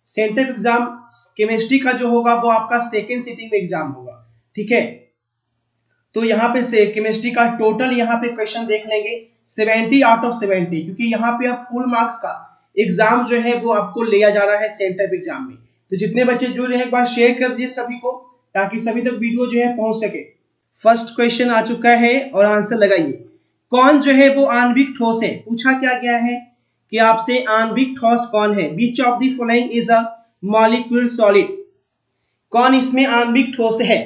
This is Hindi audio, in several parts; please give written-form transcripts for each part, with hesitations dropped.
सेंटर एग्जाम केमिस्ट्री का जो होगा वो आपका सेकेंड सिटिंग में एग्जाम होगा, ठीक है। तो यहाँ पे से केमिस्ट्री का टोटल यहाँ पे क्वेश्चन देख लेंगे 70 आउट ऑफ 70, क्योंकि यहाँ पे आप फुल मार्क्स का एग्जाम जो है वो आपको लिया जा रहा है सेंटर एग्जाम में। तो जितने बच्चे जुड़ रहे हैं एक बार शेयर कर दीजिए सभी को, ताकि सभी तक वीडियो जो है पहुंच सके। फर्स्ट क्वेश्चन आ चुका है और आंसर लगाइए। कौन जो है वो आणविक ठोस है? पूछा क्या गया है कि आपसे आणविक ठोस कौन है? Which of the following is a molecular solid? कौन इसमें आणविक ठोस है?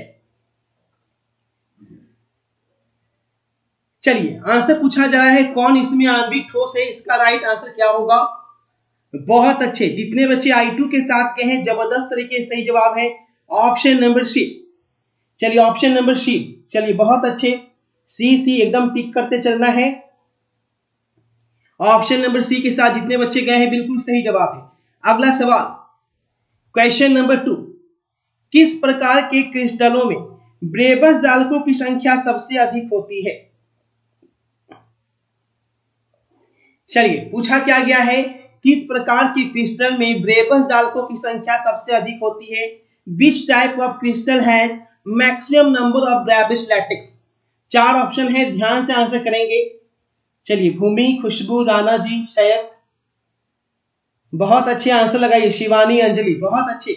चलिए आंसर पूछा जा रहा है कौन इसमें आणविक ठोस है, इसका राइट आंसर क्या होगा? बहुत अच्छे, जितने बच्चे I2 के साथ गए हैं जबरदस्त तरीके से सही जवाब है ऑप्शन नंबर सी। चलिए ऑप्शन नंबर सी, चलिए बहुत अच्छे, सी एकदम टिक करते चलना है। ऑप्शन नंबर सी के साथ जितने बच्चे गए हैं बिल्कुल सही जवाब है। अगला सवाल क्वेश्चन नंबर 2, किस प्रकार के क्रिस्टलों में ब्रेबस जालकों की संख्या सबसे अधिक होती है? चलिए पूछा क्या गया है, किस प्रकार की क्रिस्टल में ब्रेबस जालकों की संख्या सबसे अधिक होती है? Which type of crystal has maximum number of Bravais lattices? 4 option है, ध्यान से आंसर करेंगे। चलिए भूमि, खुशबू, राणा जी, शयक, बहुत अच्छे आंसर लगाइए। शिवानी, अंजलि, बहुत अच्छे।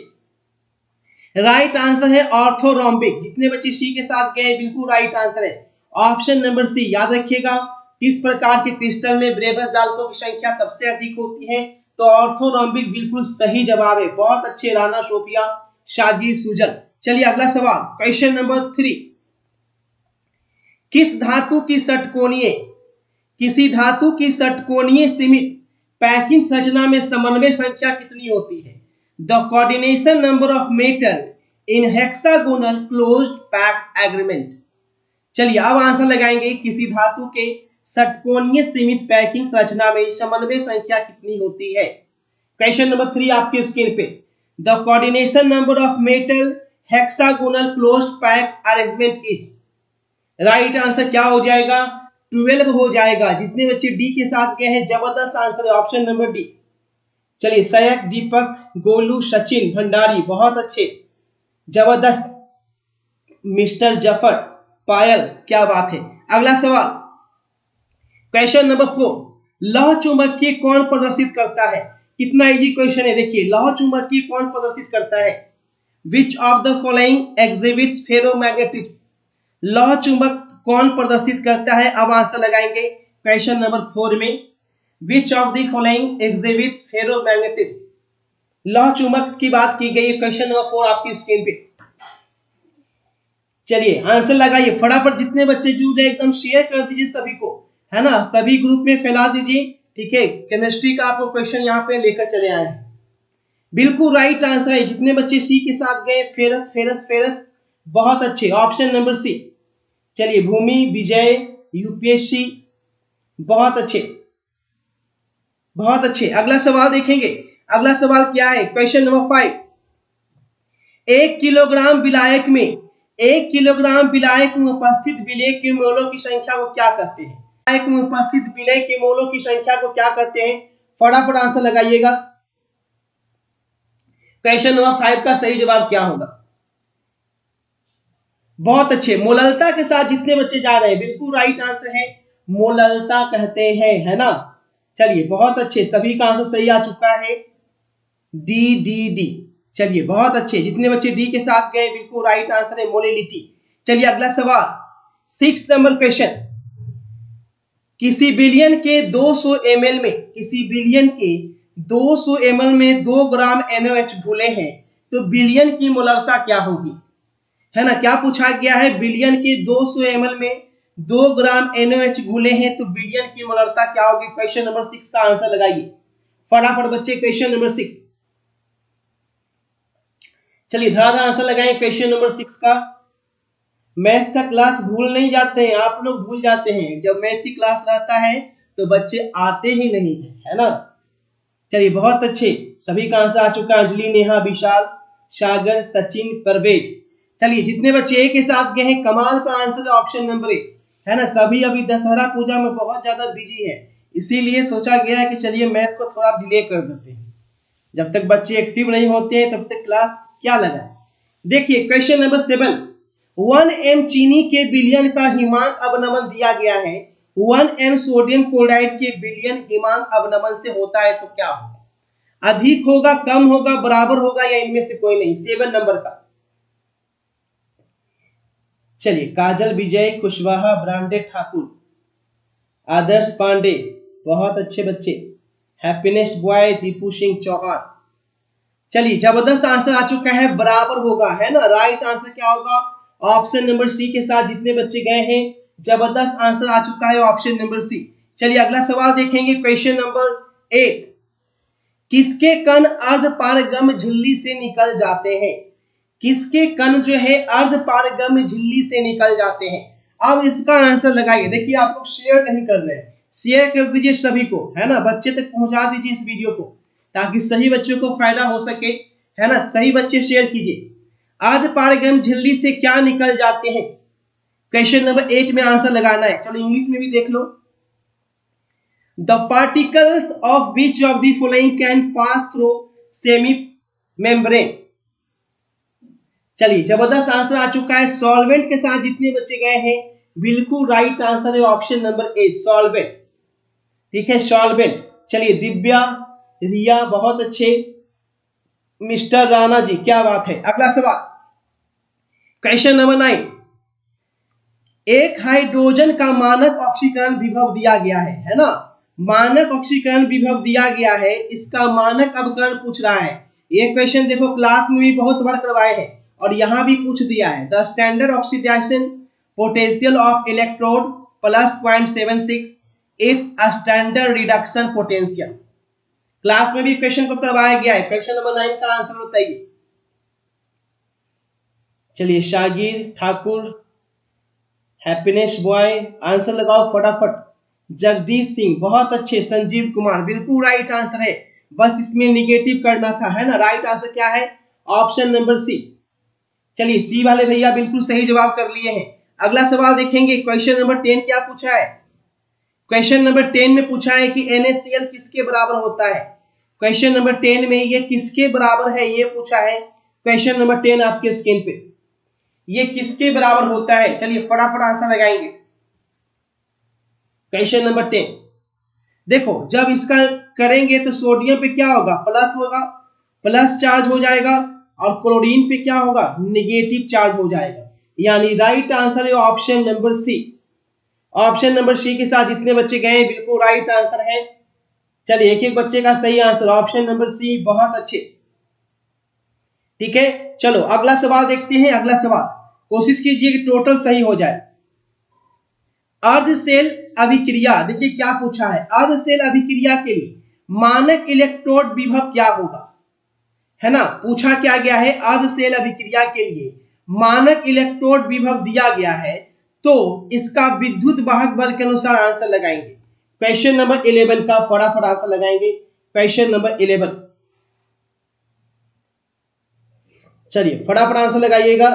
राइट आंसर है ऑर्थोरोम्बिक। जितने बच्चे सी के साथ गए बिल्कुल राइट आंसर है ऑप्शन नंबर सी। याद रखिएगा किस प्रकार के क्रिस्टल में ब्रेबस जालकों की संख्या सबसे अधिक होती है, तो ऑर्थोरोम्बिक बिल्कुल सही जवाब है। बहुत अच्छे राणा, सोफिया, शागिर, सुजल। चलिए अगला सवाल क्वेश्चन नंबर 3, किस धातु की षटकोणीय किसी धातु की षटकोणीय सीमित पैकिंग संरचना में समन्वय संख्या कितनी होती है? The coordination number of metal in hexagonal closed packed agreement. चलिए अब आंसर लगाएंगे, किसी धातु के षटकोणीय सीमित पैकिंग संरचना में समन्वय संख्या कितनी होती है? क्वेश्चन नंबर 3 आपके स्क्रीन पे, the coordination number of metal hexagonal closed packed arrangement is. Right answer क्या हो जाएगा? 12 हो जाएगा। जितने बच्चे डी के साथ गए हैं जबरदस्त आंसर है ऑप्शन नंबर डी। चलिए सयक, दीपक, गोलू, सचिन, भंडारी, बहुत अच्छे, जबरदस्त। मिस्टर जफर, पायल, क्या बात है। अगला सवाल क्वेश्चन नंबर 4, लौह चुंबकीय कौन प्रदर्शित करता है? कितना इजी क्वेश्चन है, देखिए लौह चुंबकीय कौन प्रदर्शित करता है? Which of the following exhibits ferromagnetism? लौह चुंबक कौन प्रदर्शित करता है? अब आंसर लगाएंगे क्वेश्चन नंबर 4 में, विच of the following exhibits ferromagnetism? लौह चुंबक की बात की गई है। क्वेश्चन नंबर 4 आपकी स्क्रीन पे। चलिए आंसर लगाइए फटाफट, जितने बच्चे जुड़ रहे एकदम शेयर कर दीजिए सभी को, है ना, सभी ग्रुप में फैला दीजिए, ठीक है। केमिस्ट्री का आपको क्वेश्चन यहाँ पे लेकर चले आए हैं। बिल्कुल राइट आंसर है, जितने बच्चे सी के साथ गए फेरस फेरस फेरस, बहुत अच्छे, ऑप्शन नंबर सी। चलिए भूमि, विजय, यूपीएससी, बहुत अच्छे बहुत अच्छे। अगला सवाल देखेंगे। अगला सवाल क्या है? क्वेश्चन नंबर 5, 1 किलोग्राम विलायक में 1 किलोग्राम विलायक में उपस्थित विलेय के मोलों की संख्या को क्या कहते हैं? विलायक में उपस्थित विलेय के मोलों की संख्या को क्या कहते हैं? फटाफट आंसर लगाइएगा। क्वेश्चन नंबर 5 का सही जवाब क्या होगा? बहुत अच्छे, मोललता के साथ जितने बच्चे जा रहे हैं बिल्कुल राइट आंसर है, मोललता कहते हैं, है ना। चलिए बहुत अच्छे, सभी का आंसर सही आ चुका है, डी डी डी। चलिए बहुत अच्छे, जितने बच्चे डी के साथ गए बिल्कुल राइट आंसर है मोलिलिटी। चलिए अगला सवाल 6 नंबर क्वेश्चन, किसी बिलियन के 200 ml में 2 ग्राम NaOH घुले हैं, तो बिलियन की मोलरता क्या होगी? है ना, क्या पूछा गया है? बिलियन के 200 ml में 2 ग्राम NaOH घुले हैं, तो बिलियन की मोलरता क्या होगी? क्वेश्चन नंबर 6 का आंसर लगाइए फटाफट बच्चे, क्वेश्चन नंबर 6। चलिए धड़ाधड़ आंसर लगाएं क्वेश्चन नंबर 6 का। मैथ का क्लास भूल नहीं जाते हैं आप लोग, भूल जाते हैं जब मैथ की क्लास रहता है तो बच्चे आते ही नहीं है ना। चलिए बहुत अच्छे, सभी का आंसर आ चुका है, अंजलि, नेहा, विशाल, सागर, सचिन, परवेज। चलिए जितने बच्चे ए के साथ गए हैं कमाल का आंसर है ऑप्शन नंबर 1, है ना। सभी अभी दशहरा पूजा में बहुत ज्यादा बिजी है, इसीलिए सोचा गया है कि चलिए मैथ को थोड़ा डिले कर देते हैं। जब तक बच्चे एक्टिव नहीं होते हैं तब तक क्लास क्या लगाए। देखिए क्वेश्चन नंबर 7, 1 m चीनी के बिलियन का हिमांक अवनमन दिया गया है, 1 m सोडियम क्लोराइड के बिलियन हिमांक अवनमन से होता है तो क्या होगा? अधिक होगा, कम होगा, बराबर होगा या इनमें से कोई नहीं? 7 नंबर का। चलिए काजल विजय कुशवाहा, ब्रांडे ठाकुर, आदर्श पांडे, बहुत अच्छे बच्चे, हैप्पीनेस बॉय, दीपू सिंह चौहान। चलिए जबरदस्त आंसर आ चुका है, बराबर होगा, है ना। राइट आंसर क्या होगा? ऑप्शन नंबर सी के साथ जितने बच्चे गए हैं, जबरदस्त आंसर आ चुका है ऑप्शन नंबर सी। चलिए अगला सवाल देखेंगे, क्वेश्चन नंबर 8, किसके कण अर्धपारगम्य झिल्ली से निकल जाते हैं? किसके कण जो है अर्धपारगम्य झिल्ली से निकल जाते हैं? अब इसका आंसर लगाइए। देखिए आप लोग शेयर नहीं कर रहे हैं, शेयर कर दीजिए सभी को, है ना, बच्चे तक पहुंचा दीजिए इस वीडियो को ताकि सही बच्चों को फायदा हो सके, है ना। सही बच्चे शेयर कीजिए। अर्धपारगम्य झिल्ली से क्या निकल जाते हैं? क्वेश्चन नंबर 8 में आंसर लगाना है। चलो इंग्लिश में भी देख लो। The particles of which of the following can pass through semi membrane. चलिए जबरदस्त आंसर आ चुका है। सॉल्वेंट के साथ जितने बच्चे गए हैं, बिल्कुल राइट आंसर है ऑप्शन नंबर ए, सॉल्वेंट। ठीक है, सॉल्वेंट। चलिए दिव्या, रिया, बहुत अच्छे, मिस्टर राणा जी, क्या बात है। अगला सवाल, क्वेश्चन नंबर 9, एक हाइड्रोजन का मानक ऑक्सीकरण विभव दिया गया है ना। मानक ऑक्सीकरण विभव दिया गया है, इसका मानक अवकरण पूछ रहा है। ये क्वेश्चन देखो क्लास में भी बहुत बार करवाए हैं और यहां भी पूछ दिया है। The standard oxidation potential of electrode plus 0.76 is standard reduction potential. Class में भी क्वेश्चन को करवाया गया है। क्वेश्चन नंबर 9 का आंसर बताइए। चलिए Shagir Thakur, happiness boy, answer लगाओ फटाफट। जगदीश सिंह, बहुत अच्छे, संजीव कुमार, बिल्कुल राइट आंसर है, बस इसमें निगेटिव करना था, है ना। राइट आंसर क्या है? Option number C. चलिए सी वाले भैया बिल्कुल सही जवाब कर लिए हैं। अगला सवाल देखेंगे, क्वेश्चन नंबर 10 क्या पूछा है? क्वेश्चन नंबर 10 में पूछा है कि NaCl किसके बराबर होता है। क्वेश्चन नंबर 10 में ये किसके बराबर है ये पूछा है। क्वेश्चन नंबर 10 आपके स्क्रीन पे, ये किसके बराबर होता है? चलिए फटाफट आंसर लगाएंगे। क्वेश्चन नंबर 10 देखो, जब इसका करेंगे तो सोडियम पे क्या होगा? प्लस होगा, प्लस चार्ज हो जाएगा, और क्लोरीन पे क्या होगा? नेगेटिव चार्ज हो जाएगा। यानी राइट आंसर है option number C. Option number C के साथ जितने बच्चे गए बिल्कुल राइट आंसर है। चलिए एक एक बच्चे का सही आंसर ऑप्शन नंबर सी, बहुत अच्छे। ठीक है, चलो अगला सवाल देखते हैं। अगला सवाल कोशिश कीजिए कि टोटल सही हो जाए। अर्ध सेल अभिक्रिया, देखिए क्या पूछा है। अर्ध सेल अभिक्रिया के लिए मानक इलेक्ट्रोड विभव क्या होगा, है ना। पूछा क्या गया है? अर्ध सेल अभिक्रिया के लिए मानक इलेक्ट्रोड विभव दिया गया है, तो इसका विद्युत वाहक बल के अनुसार आंसर लगाएंगे। क्वेश्चन नंबर 11 का फटाफट आंसर लगाएंगे। क्वेश्चन नंबर 11, चलिए फटाफट आंसर लगाइएगा।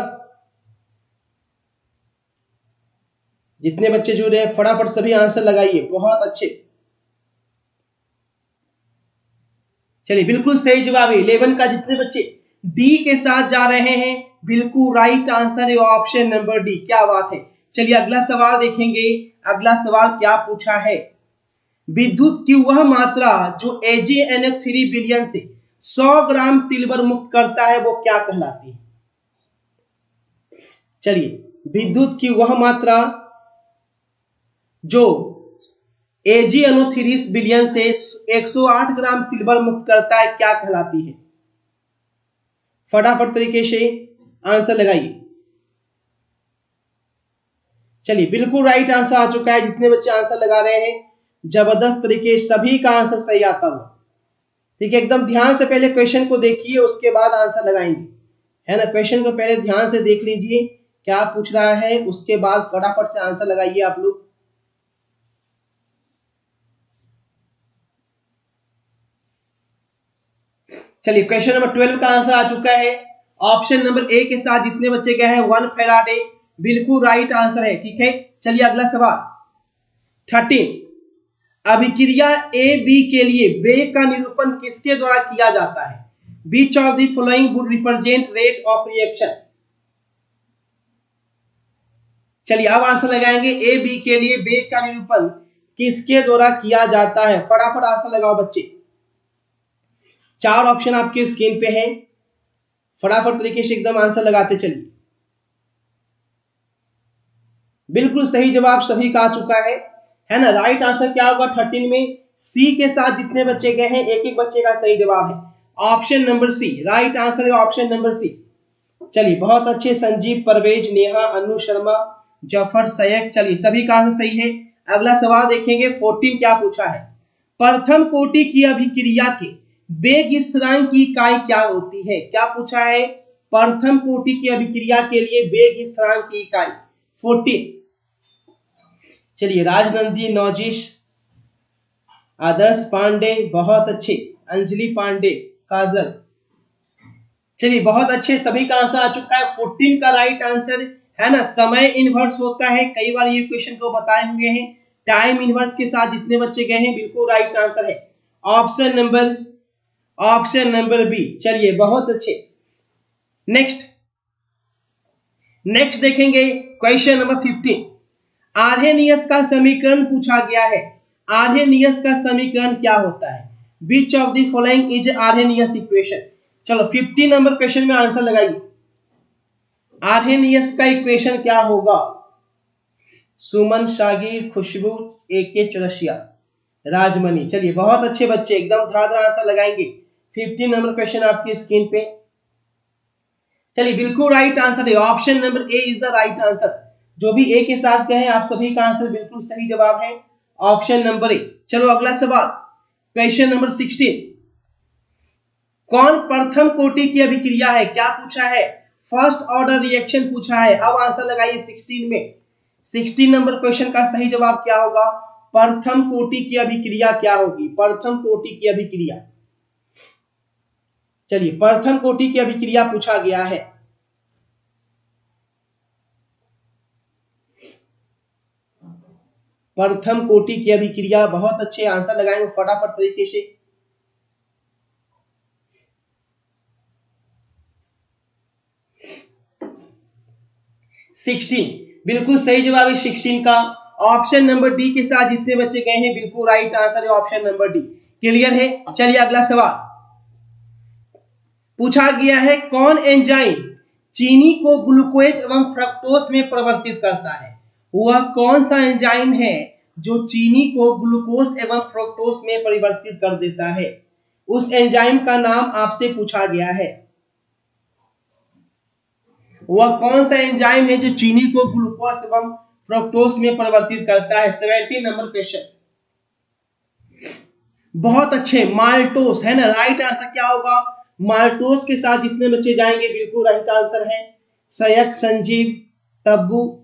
जितने बच्चे जुड़े हैं फटाफट सभी आंसर लगाइए, बहुत अच्छे। चलिए बिल्कुल सही जवाब है 11 का। जितने बच्चे डी के साथ जा रहे हैं बिल्कुल राइट आंसर है ऑप्शन नंबर डी, क्या बात है। चलिए अगला सवाल देखेंगे। अगला सवाल क्या पूछा है? विद्युत की वह मात्रा जो AgNO3 बिलियन से 100 ग्राम सिल्वर मुक्त करता है वो क्या कहलाती है? चलिए विद्युत की वह मात्रा जो AgNO3 बिलियन से 108 ग्राम सिल्वर मुक्त करता है क्या कहलाती है? फटाफट तरीके से आंसर लगाइए। चलिए बिल्कुल राइट आंसर आ चुका है। जितने बच्चे आंसर लगा रहे हैं जबरदस्त तरीके, सभी का आंसर सही आता हुआ। ठीक है, एकदम ध्यान से पहले क्वेश्चन को देखिए उसके बाद आंसर लगाएंगे, है ना। क्वेश्चन को पहले ध्यान से देख लीजिए क्या पूछ रहा है, उसके बाद फटाफट से आंसर लगाइए आप लोग। चलिए क्वेश्चन नंबर 12 का आंसर आ चुका है। ऑप्शन नंबर ए के साथ जितने बच्चे गए हैं 1 फैराडे, बिल्कुल राइट आंसर है। ठीक है, चलिए अगला सवाल 13, अभिक्रिया ए बी के लिए वेग का निरूपण किसके द्वारा किया जाता है? Which of the following would represent rate of reaction? चलिए अब आंसर लगाएंगे। ए बी के लिए वेग का निरूपण किसके द्वारा किया जाता है? फटाफट आंसर लगाओ बच्चे। 4 ऑप्शन आपके स्क्रीन पे है, फटाफट तरीके से एकदम आंसर लगाते चलिए। बिल्कुल सही जवाब सभी का आ चुका है ना। राइट आंसर क्या होगा 13 में? सी के साथ जितने बच्चे गए हैं एक एक बच्चे का सही जवाब है option number C. Right answer है ऑप्शन नंबर सी। चलिए बहुत अच्छे, संजीव, परवेज, नेहा, अनु शर्मा, जफर, सैयद। चलिए सभी का आंसर सही है। अगला सवाल देखेंगे 14 क्या पूछा है? प्रथम कोटि की अभिक्रिया के वेग स्थिरांक की इकाई क्या होती है? क्या पूछा है? प्रथम कोटि की अभिक्रिया के लिए वेग स्थिरांक की इकाई 14। चलिए राजनंदी, नौजिश, आदर्श पांडे, बहुत अच्छे, अंजलि पांडे, काजल। चलिए बहुत अच्छे, सभी का आंसर आ चुका है। 14 का राइट आंसर है ना, समय इनवर्स होता है। कई बार ये क्वेश्चन को बताए हुए हैं, टाइम इनवर्स के साथ जितने बच्चे गए हैं बिल्कुल राइट आंसर है ऑप्शन नंबर बी। चलिए बहुत अच्छे। नेक्स्ट देखेंगे क्वेश्चन नंबर 15। आर्हेनियस का समीकरण पूछा गया है। आर्हेनियस का समीकरण क्या होता है? Which of the following is Arrhenius equation? चलो 15 नंबर क्वेश्चन में आंसर लगाइए। आर्हेनियस का इक्वेशन क्या होगा? सुमन, शागिर, खुशबू, AK चौरसिया, राजमणि। चलिए बहुत अच्छे बच्चे, एकदम धड़ाधड़ आंसर लगाएंगे। 15 नंबर क्वेश्चन आपकी स्क्रीन पे। चलिए बिल्कुल राइट आंसर है option number A is the right answer. जो भी ए के साथ गए हैं आप सभी का आंसर बिल्कुल सही जवाब है ऑप्शन नंबर ए। चलो अगला सवाल क्वेश्चन नंबर 16। कौन प्रथम कोटि की अभिक्रिया है? क्या पूछा है? फर्स्ट ऑर्डर रिएक्शन पूछा है। अब आंसर लगाइए 16 में। 16 नंबर क्वेश्चन का सही जवाब क्या होगा? प्रथम कोटि की अभिक्रिया क्या होगी? प्रथम कोटि की अभिक्रिया। चलिए प्रथम कोटि की अभिक्रिया पूछा गया है। प्रथम कोटि की अभिक्रिया, बहुत अच्छे आंसर लगाएंगे फटाफट तरीके से। बिल्कुल सही जवाब है 16 का। ऑप्शन नंबर डी के साथ जितने बच्चे गए हैं बिल्कुल राइट आंसर है ऑप्शन नंबर डी। क्लियर है? चलिए अगला सवाल पूछा गया है। कौन एंजाइम चीनी को ग्लूकोज एवं फ्रक्टोज में परिवर्तित करता है? वह कौन सा एंजाइम है जो चीनी को ग्लूकोज एवं फ्रक्टोज में परिवर्तित कर देता है? उस एंजाइम का नाम आपसे पूछा गया है। वह कौन सा एंजाइम है जो चीनी को ग्लूकोज एवं फ्रक्टोज में परिवर्तित करता है? 17 नंबर क्वेश्चन। बहुत अच्छे, माल्टोस है ना। राइट आंसर क्या होगा? माल्टोस के साथ जितने बच्चे जाएंगे बिल्कुल राइट आंसर है। सयक, संजीव, तब्बू।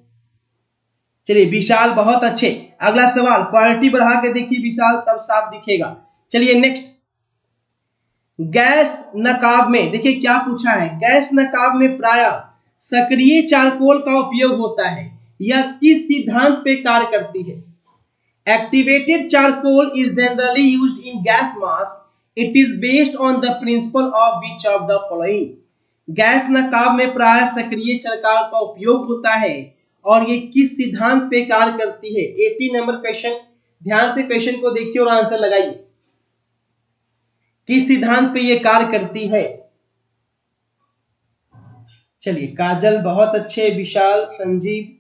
चलिए विशाल, बहुत अच्छे। अगला सवाल क्वालिटी बढ़ा के देखिए विशाल, तब साफ दिखेगा। चलिए नेक्स्ट, गैस नकाब में देखिए क्या पूछा है। गैस नकाब में प्रायः सक्रिय चारकोल का उपयोग होता है। यह किस सिद्धांत पे कार्य करती है? Activated charcoal is generally used in gas mask. It is based on the principle of which of the following? Gas नकाब में प्राय सक्रिय चारकोल का उपयोग होता है और ये किस सिद्धांत पे कार्य करती है? 18 नंबर क्वेश्चन। ध्यान से क्वेश्चन को देखिए और आंसर लगाइए। किस सिद्धांत पे ये कार्य करती है? चलिए काजल, बहुत अच्छे, विशाल, संजीव,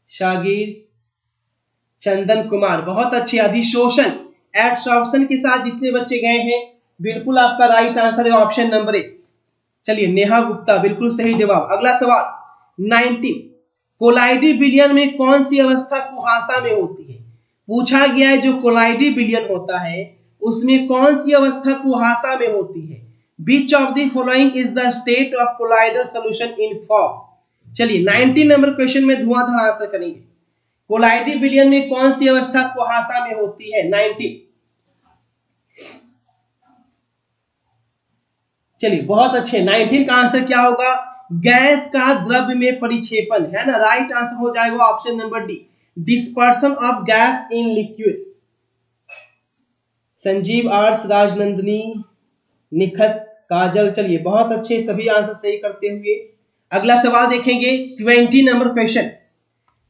शागिर, चंदन कुमार, बहुत अच्छे। अधिशोषण, एडसॉर्प्शन के साथ जितने बच्चे गए हैं बिल्कुल आपका राइट आंसर है ऑप्शन नंबर ए। चलिए नेहा गुप्ता, बिल्कुल सही जवाब। अगला सवाल 19। कोलाइडी विलयन में कौन सी अवस्था कुहासा में होती है? पूछा गया है जो कोलाइडी विलयन होता है उसमें कौन सी अवस्था कुहासा में होती है? Which of the following is the state of colloidal solution in fog? चलिए 19 नंबर क्वेश्चन में धुआंधार आंसर करेंगे। कोलाइडी विलयन में कौन सी अवस्था कुहासा में होती है? 19। चलिए बहुत अच्छे, 19 का आंसर क्या होगा? गैस का द्रव्य में परिक्षेपण है ना। राइट आंसर हो जाएगा option number D, dispersion of gas in liquid. Sanjeev arts, Rajnandini, Nikhat, Kajal. चलिए बहुत अच्छे, सभी आंसर सही करते हुए अगला सवाल देखेंगे। 20 नंबर क्वेश्चन,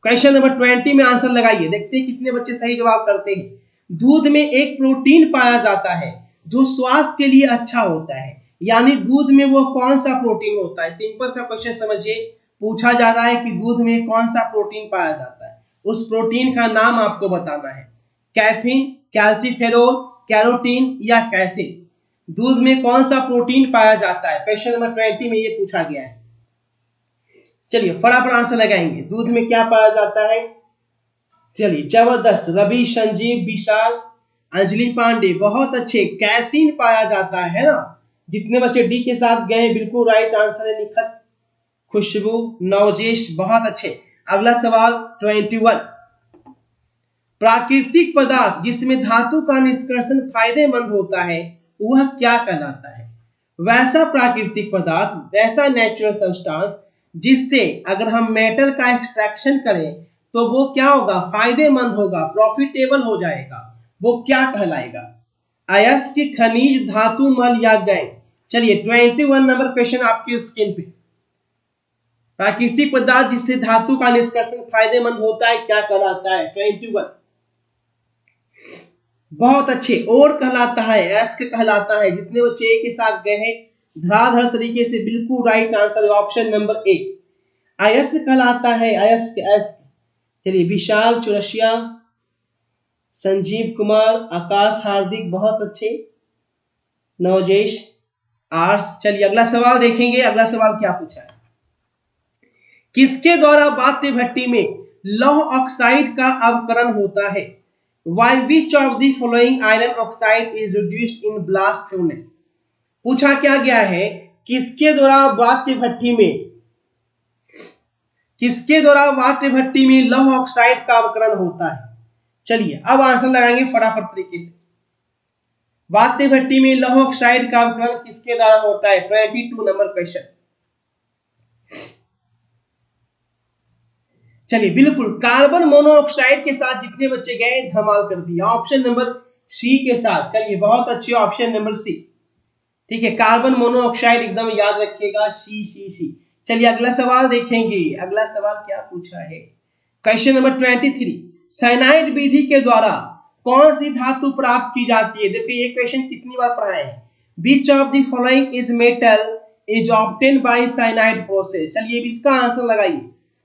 क्वेश्चन नंबर 20 में आंसर लगाइए, देखते हैं कितने बच्चे सही जवाब करते हैं। दूध में एक प्रोटीन पाया जाता है जो स्वास्थ्य के लिए अच्छा होता है, यानी दूध में वो कौन सा प्रोटीन होता है? सिंपल सा क्वेश्चन समझिए, पूछा जा रहा है कि दूध में कौन सा प्रोटीन पाया जाता है, उस प्रोटीन का नाम आपको बताना है। कैफीन, कैल्सीफेरोल, कैरोटीन या कैसिन। दूध में कौन सा प्रोटीन पाया जाता है? क्वेश्चन नंबर 20 में ये पूछा गया है। चलिए फटाफट आंसर लगाएंगे, दूध में क्या पाया जाता है? चलिए जबरदस्त, रवि, संजीव, विशाल, अंजलि पांडे, बहुत अच्छे, कैसीन पाया जाता है ना। जितने बच्चे डी के साथ गए बिल्कुल राइट आंसर है। निखत, खुशबू, नवजेश, बहुत अच्छे। अगला सवाल 21, प्राकृतिक पदार्थ जिसमें धातु का निष्कर्षण फायदेमंद होता है वह क्या कहलाता है? वैसा प्राकृतिक पदार्थ, वैसा नेचुरल सब्सटेंस जिससे अगर हम मेटल का एक्सट्रैक्शन करें तो वो क्या होगा? फायदेमंद होगा, प्रॉफिटेबल हो जाएगा, वो क्या कहलाएगा? अयस्क, खनिज, धातु, मल या गैंग। चलिए 21 नंबर क्वेश्चन आपकी स्क्रीन पे, प्राकृतिक पदार्थ जिससे धातु का निष्कर्षण फायदेमंद होता है क्या कहलाता है? 21, बहुत अच्छे, और कहलाता है, अयस्क कहलाता है। जितने बच्चे ए के साथ गए हैं धड़ाधड़ तरीके से बिल्कुल right answer option number A, अयस्क कहलाता है, अयस्क, अयस्क। चलिए विशाल, चौरसिया, संजीव कुमार, आकाश, हार्दिक, बहुत अच्छे, नवजेश, आर्स। चलिए अगला सवाल देखेंगे, अगला सवाल क्या पूछा है? किसके द्वारा वात्य भट्टी में लौह ऑक्साइड का अवकरण होता है? Why which of the following iron oxide is reduced in blast furnace? पूछा क्या गया है, किसके द्वारा वात्य भट्टी में, किसके द्वारा वात्य भट्टी में लौह ऑक्साइड का अवकरण होता है? चलिए अब आंसर लगाएंगे फटाफट तरीके से। वात्य भट्टी में लौह ऑक्साइड का अवकरण किसके द्वारा होता है? 22 नंबर क्वेश्चन। चलिए बिल्कुल, कार्बन मोनोऑक्साइड के साथ जितने बच्चे गए धमाल कर दिया, ऑप्शन नंबर सी के साथ। चलिए बहुत अच्छे, ऑप्शन नंबर सी, ठीक है, कार्बन मोनोऑक्साइड एकदम याद रखिएगा, सी सी सी। चलिए अगला सवाल देखेंगे, अगला सवाल क्या पूछा है? क्वेश्चन नंबर 23, साइनाइड विधि के द्वारा कौन सी धातु प्राप्त की जाती है? देखिए ये क्वेश्चन कितनी बार पढ़ाए हैं। विच of the following is metal is obtain bye cyanide process. चलिए इसका आंसर लगाइए,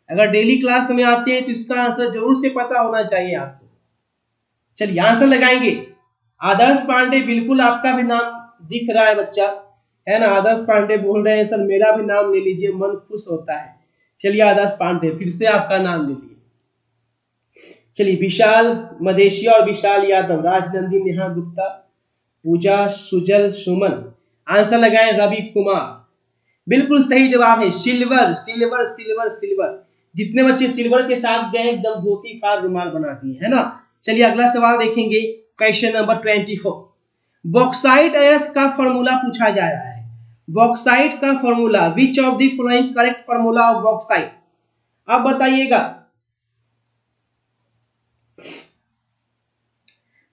अगर डेली क्लास में आते हैं तो इसका आंसर जरूर से पता होना चाहिए आपको। चलिए आंसर लगाएंगे। आदर्श पांडे, बिल्कुल आपका भी नाम दिख रहा है बच्चा, है ना। आदर्श पांडे बोल रहे हैं सर मेरा भी नाम ले लीजिए, मन खुश होता है। चलिए आदर्श पांडे फिर से आपका नाम ले लीजिए। चलिए विशाल मदेशिया और विशाल यादव, राजनंदी, नेहा गुप्ता, पूजा, सुजल, सुमन। आंसर लगाए रवि कुमार, बिल्कुल सही जवाब है सिल्वर, सिल्वर, सिल्वर, सिल्वर। जितने बच्चे सिल्वर के साथ गए एकदम धोती फाड़ रुमाल बना दिए, है ना। चलिए अगला सवाल देखेंगे, क्वेश्चन नंबर 24, बॉक्साइट अयस्क का फॉर्मूला पूछा जा रहा है। बॉक्साइट का formula, which of the following correct formula of bauxite? अब बताइएगा,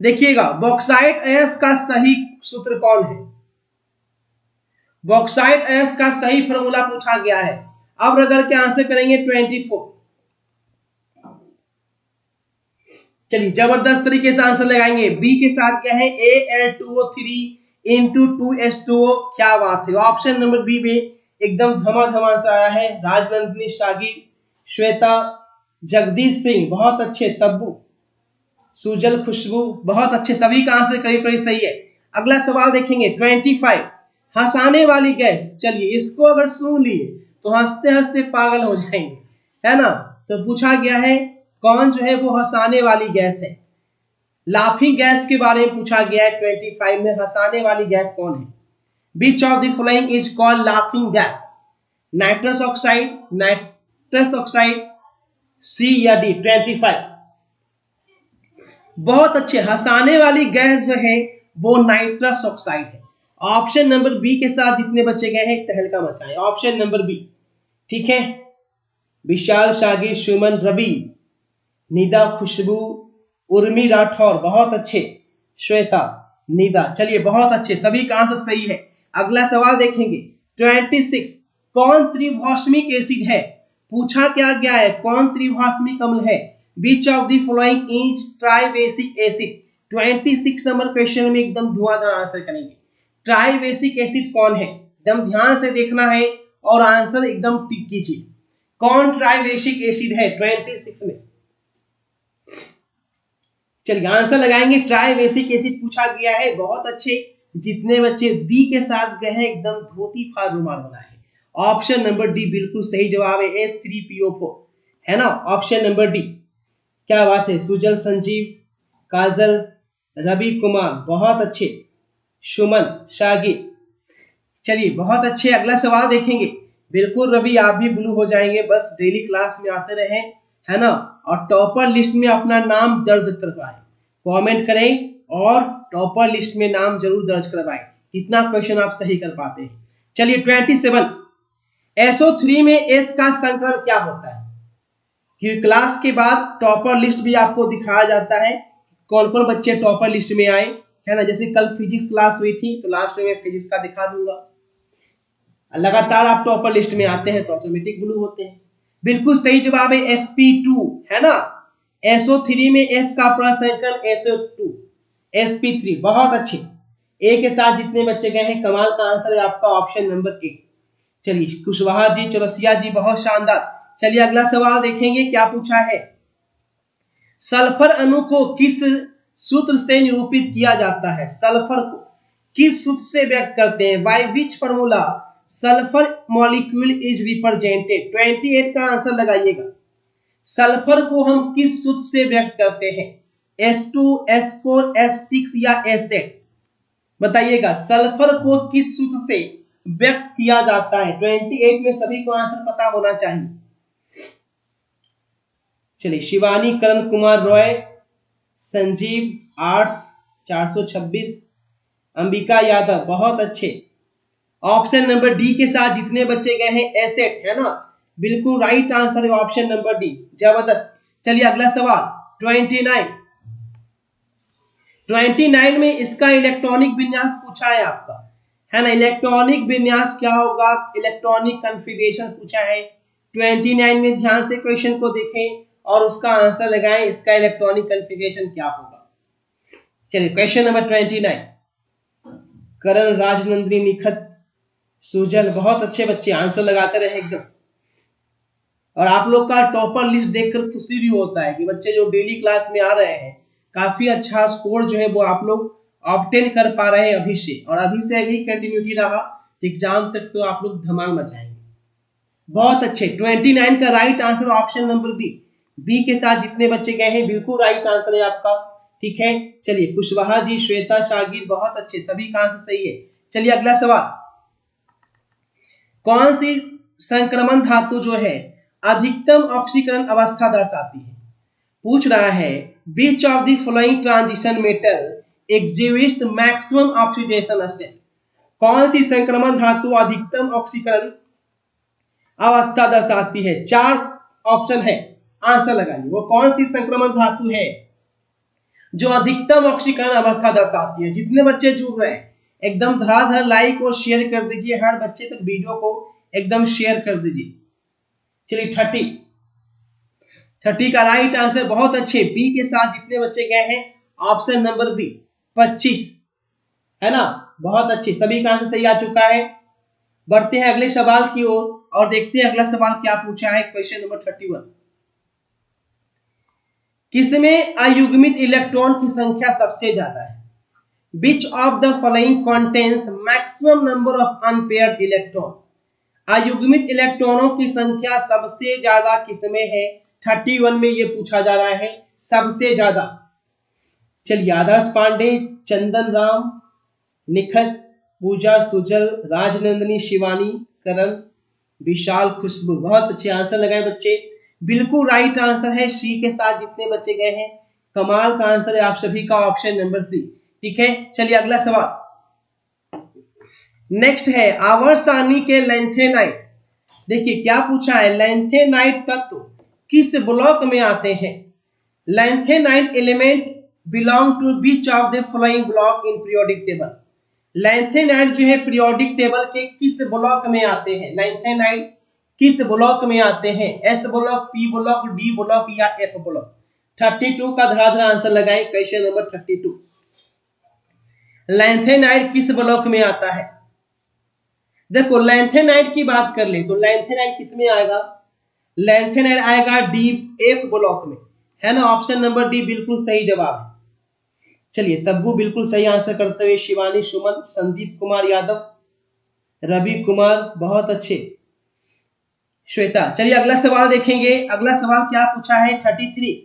देखिएगा बॉक्साइट अयस्क का सही सूत्र कौन है? बॉक्साइट अयस्क का सही फॉर्मूला पूछा गया है। अब रगड़ के आंसर करेंगे 24। चलिए जबरदस्त तरीके से आंसर लगाएंगे। बी के साथ क्या है? Al2O3 into 2H2O। क्या बात है, ऑप्शन नंबर बी में एकदम धमाधमा से आया है। राजनंदिनी, सागी, श्वेता, जगदीश सिंह, बहुत अच्छे, तब्बू, सुजल, खुशबू, बहुत अच्छे, सभी का आंसर करीब करीब सही है। अगला सवाल देखेंगे 25, हंसाने वाली गैस। चलिए इसको अगर सुन लिए तो हंसते हंसते पागल हो जाएंगे, है ना। तो पूछा गया है कौन जो है वो हंसाने वाली गैस है? लाफिंग गैस के बारे में पूछा गया है 25 में, हंसाने वाली गैस कौन है? Which of the following is called laughing gas? Nitrous oxide, nitrous oxide, C या डी? 25, बहुत अच्छे, हंसाने वाली गैस जो है वो नाइट्रस ऑक्साइड है। ऑप्शन नंबर बी के साथ जितने बच्चे गए हैं तहलका मचाएं, ऑप्शन नंबर बी, ठीक है। विशाल, शागिर, सुमन, रवि, निदा, खुशबू, उर्मी राठौर, बहुत अच्छे, श्वेता, निदा। चलिए बहुत अच्छे, सभी का आंसर सही है। अगला सवाल देखेंगे 26, कौन त्रिभाषमिक एसिड है? पूछा क्या गया है, कौन त्रिभाषमिक अम्ल है? Which of the following is tribasic acid? 26 number question में एकदम धुआंधार आंसर करेंगे। ट्राइबेसिक एसिड कौन है, एकदम ध्यान से देखना है और आंसर एकदम टिक कीजिए। कौन ट्राइबेसिक एसिड है 26 में? चलिए आंसर लगाएंगे। ट्राइबेसिक एसिड पूछा गया है, बहुत अच्छे। जितने बच्चे डी के साथ गए हैं एकदम धोती फाड़ रुमाल बना है। ऑप्शन नंबर डी बिल्कुल सही जवाब है, H3PO4 है ना, ऑप्शन नंबर डी। क्या बात है, सुजल, संजीव, काजल, रवि कुमार, बहुत अच्छे, सुमन, शागिर। चलिए बहुत अच्छे, अगला सवाल देखेंगे। बिल्कुल रवि आप भी ब्लू हो जाएंगे, बस डेली क्लास में आते रहे, है ना, और टॉपर लिस्ट में अपना नाम दर्ज करवाएं, कमेंट करें और टॉपर लिस्ट में नाम जरूर दर्ज करवाएं। कितना क्वेश्चन आप सही कर पाते हैं। चलिए 27, SO3 में S का संकरण क्या होता है? कि क्लास के बाद टॉपर लिस्ट भी आपको दिखाया जाता है, कौन कौन बच्चे टॉपर लिस्ट में आए, है ना। जैसे कल फिजिक्स क्लास हुई थी तो लास्ट में फिजिक्स का दिखा दूंगा। लगातार आप टॉपर लिस्ट में आते हैं तो ऑटोमेटिक ब्लू होते हैं। बिल्कुल सही जवाब है sp2, है ना। SO3 में S का प्रसंकरण SO2, sp3, बहुत अच्छे। ए के साथ जितने बच्चे गए हैं, कमाल का आंसर है आपका ऑप्शन नंबर ए। चलिए कुशवाहा जी, चौरसिया जी, बहुत शानदार। चलिए अगला सवाल देखेंगे, क्या पूछा है। सल्फर अणु को किस सूत्र से निरूपित किया जाता है? सल्फर को किस सूत्र से व्यक्त करते हैं? By which formula sulphur molecule is represented? 28 का आंसर लगाइएगा। सल्फर को हम किस सूत्र से व्यक्त करते हैं? S2, S4, S6 या S8? बताइएगा, सल्फर को किस सूत्र से व्यक्त किया जाता है? 28 में सभी को आंसर पता होना चाहिए। चलिए शिवानी, करण कुमार रॉय, संजीव, आर्ट्स 426, अंबिका यादव, बहुत अच्छे। ऑप्शन नंबर डी के साथ जितने बच्चे गए हैं एसेट, है ना, बिल्कुल राइट आंसर है ऑप्शन नंबर डी, जबरदस्त। चलिए अगला सवाल 29 में इसका इलेक्ट्रॉनिक विन्यास पूछा है आपका, है ना। इलेक्ट्रॉनिक विन्यास क्या होगा, इलेक्ट्रॉनिक कॉन्फ़िगरेशन पूछा है 29 में। ध्यान से क्वेश्चन को देखें और उसका आंसर लगाएं, इसका इलेक्ट्रॉनिक कॉन्फ़िगरेशन क्या होगा। चलिए क्वेश्चन नंबर 29, करण, राजनंदिनी, निखत, सुजल, बहुत अच्छे बच्चे आंसर लगाते रहे एकदम। और आप लोग का टॉपर लिस्ट देखकर खुशी भी होता है कि बच्चे जो डेली क्लास में आ रहे हैं, काफी अच्छा स्कोर जो है वो आप लोग ऑब्टेन कर पा रहे हैं अभी से, और अभी से अभी कंटिन्यूटी रहा एग्जाम तक तो आप लोग धमाल मचाएंगे। बहुत अच्छे। 29 का right answer option number B. B के साथ जितने बच्चे गए हैं बिल्कुल राइट आंसर है आपका, ठीक है। चलिए कुशवाहा जी, श्वेता, शागिर, बहुत अच्छे, सभी का आंसर सही है। चलिए अगला सवाल, कौन सी संक्रमण धातु जो है अधिकतम ऑक्सीकरण अवस्था दर्शाती है? पूछ रहा है which of the following transition metal exhibits maximum oxidation state? कौन सी संक्रमण धातु अधिकतम ऑक्सीकरण अवस्था दर्शाती है? 4 ऑप्शन है, आंसर लगाइए। वो कौन सी संक्रमण धातु है जो अधिकतम ऑक्सीकरण अवस्था दर्शाती है? जितने बच्चे जुड़ रहे हैं एकदम धड़ाधड़ लाइक और शेयर कर दीजिए, हर बच्चे तक वीडियो को एकदम शेयर कर दीजिए। चलिए 30 का राइट आंसर, बहुत अच्छे। बी के साथ जितने बच्चे गए हैं ऑप्शन नंबर बी 25, है ना, बहुत अच्छे, सभी का आंसर सही आ चुका है। बढ़ते हैं अगले सवाल की ओर और देखते हैं अगला सवाल क्या पूछा है। क्वेश्चन नंबर 31, किसमें अयुग्मित इलेक्ट्रॉन की संख्या सबसे ज्यादा है? Which of the following contains maximum number of unpaired electron? अयुग्मित इलेक्ट्रॉनों की संख्या सबसे ज्यादा किसमें है? 31 में ये पूछा जा रहा है, सबसे ज्यादा। चलिए आदर्श पांडे, चंदन राम, निखत, पूजा, सुजल, राजनंदिनी, शिवानी, करण, विशाल, खुशबू, बहुत अच्छे आंसर लगाए बच्चे। बिल्कुल राइट आंसर है सी के साथ जितने बच्चे गए हैं, कमाल का आंसर है आप सभी का ऑप्शन नंबर सी, ठीक है। चलिए अगला सवाल नेक्स्ट है, आवर्त सारणी के लैंथेनाइट। देखिए क्या पूछा है, लैंथेनाइट तत्व किस ब्लॉक में आते हैं? Lanthanite element belong to which of the following block in periodic table. Lanthanide जो है पीरियोडिक टेबल के किस ब्लॉक में आते हैं? लैंथेनाइड किस ब्लॉक में आते हैं? S block, P block, D block या एफ ब्लॉक? 32 का धड़ाधड़ आंसर लगाएं। क्वेश्चन नंबर 32, लैंथेनाइड किस ब्लॉक में आता है? देखो लैंथेनाइड की बात कर ले तो लैंथेनाइड किस में आएगा? लैंथेनाइड आएगा डी, एफ ब्लॉक में, है ना। ऑप्शन नंबर डी बिल्कुल सही जवाब है। चलिए तब्बू बिल्कुल सही आंसर करते हुए, शिवानी, सुमन, संदीप कुमार यादव, रवि कुमार, बहुत अच्छे, श्वेता। चलिए अगला सवाल देखेंगे। अगला सवाल क्या पूछा है? 33,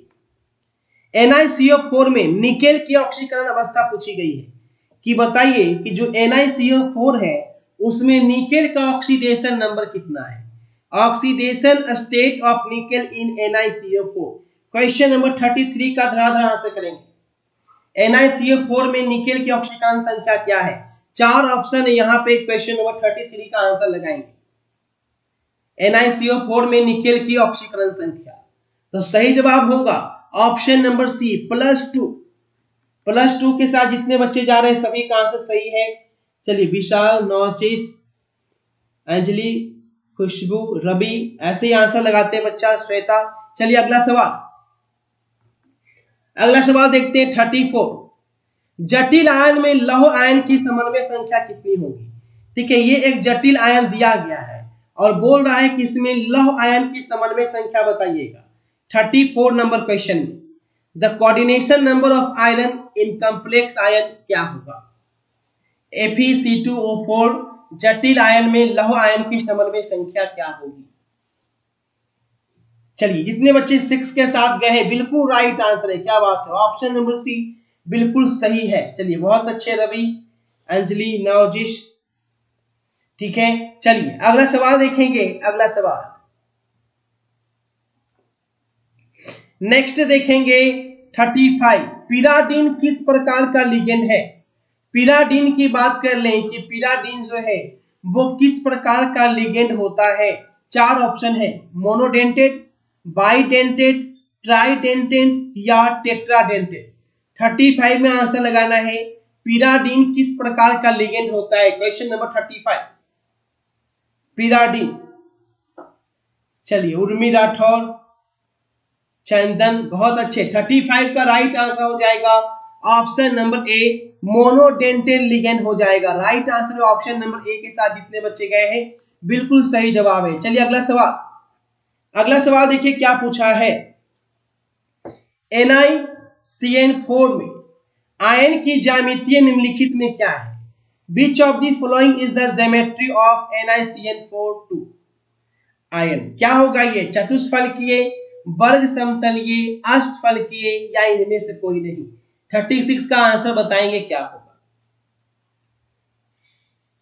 NiCO4 में निकेल की ऑक्सीकरण अवस्था पूछी गई है कि बताइए कि जो NiCO4 है उसमें निकेल का ऑक्सीडेशन नंबर कितना है? Oxidation state of nickel in NiCO4। Question number 33 का धड़ाधड़ आंसर करेंगे। NiCO4 में निकेल की ऑक्सीकरण संख्या क्या है? 4 ऑप्शन है यहाँ पे। क्वेश्चन नंबर 33 का आंसर लगाएंगे। NiCO4 में निकेल की ऑक्सीकरण संख्या, तो सही जवाब होगा ऑप्शन नंबर सी, +2। +2 के साथ जितने बच्चे जा रहे हैं सभी का आंसर सही है। चलिए विशाल, नौचीस, अंजलि, खुशबू, रवि, ऐसे ही आंसर लगाते हैं बच्चा, श्वेता। चलिए अगला सवाल, अगला सवाल देखते हैं 34, जटिल आयन में लौह आयन की समन्वय संख्या कितनी होगी? ठीक है, ये एक जटिल आयन दिया गया है और बोल रहा है कि इसमें लौह आयन की समन्वय संख्या बताइएगा। 34 नंबर क्वेश्चन में the coordination number of iron in complex ion क्या होगा? Fe2O4 जटिल आयन में लौह आयन की समन्वय संख्या क्या होगी? चलिए जितने बच्चे 6 के साथ गए हैं बिल्कुल राइट आंसर है, क्या बात है, ऑप्शन नंबर सी बिल्कुल सही है। चलिए बहुत अच्छे रवि, अंजलि, नवजिश, ठीक है। चलिए अगला सवाल देखेंगे। अगला सवाल नेक्स्ट देखेंगे 35, पिराडीन किस प्रकार का लिगेंड है? पिराडीन की बात कर लें कि पिराडीन जो है वो किस प्रकार का लिगेंड होता है? 4 ऑप्शन है, मोनोडेंटेड, बाइडेंटेड, ट्राइडेंटेड या टेट्राडेंटेड। 35 में आंसर लगाना है। पिराडीन किस प्रकार का लिगेंड होता है? Question number 35, पिराडीन। चलिए उर्मी राठौर, चंदन, बहुत अच्छे। 35 का राइट आंसर हो जाएगा option number A, monodentate ligand हो जाएगा। Right answer option number A के साथ जितने बच्चे गए हैं बिल्कुल सही जवाब है। चलिए अगला सवाल, अगला सवाल देखिए क्या पूछा है। NiCN4 में आयन की ज्यामितीय निम्नलिखित में क्या है? Which of the following is the geometry of NiCN4 ion? क्या होगा ये? चतुष्फलकीय, वर्ग समतलीय, अष्टफलकीय या इनमें से कोई नहीं? 36 का आंसर बताएंगे क्या होगा।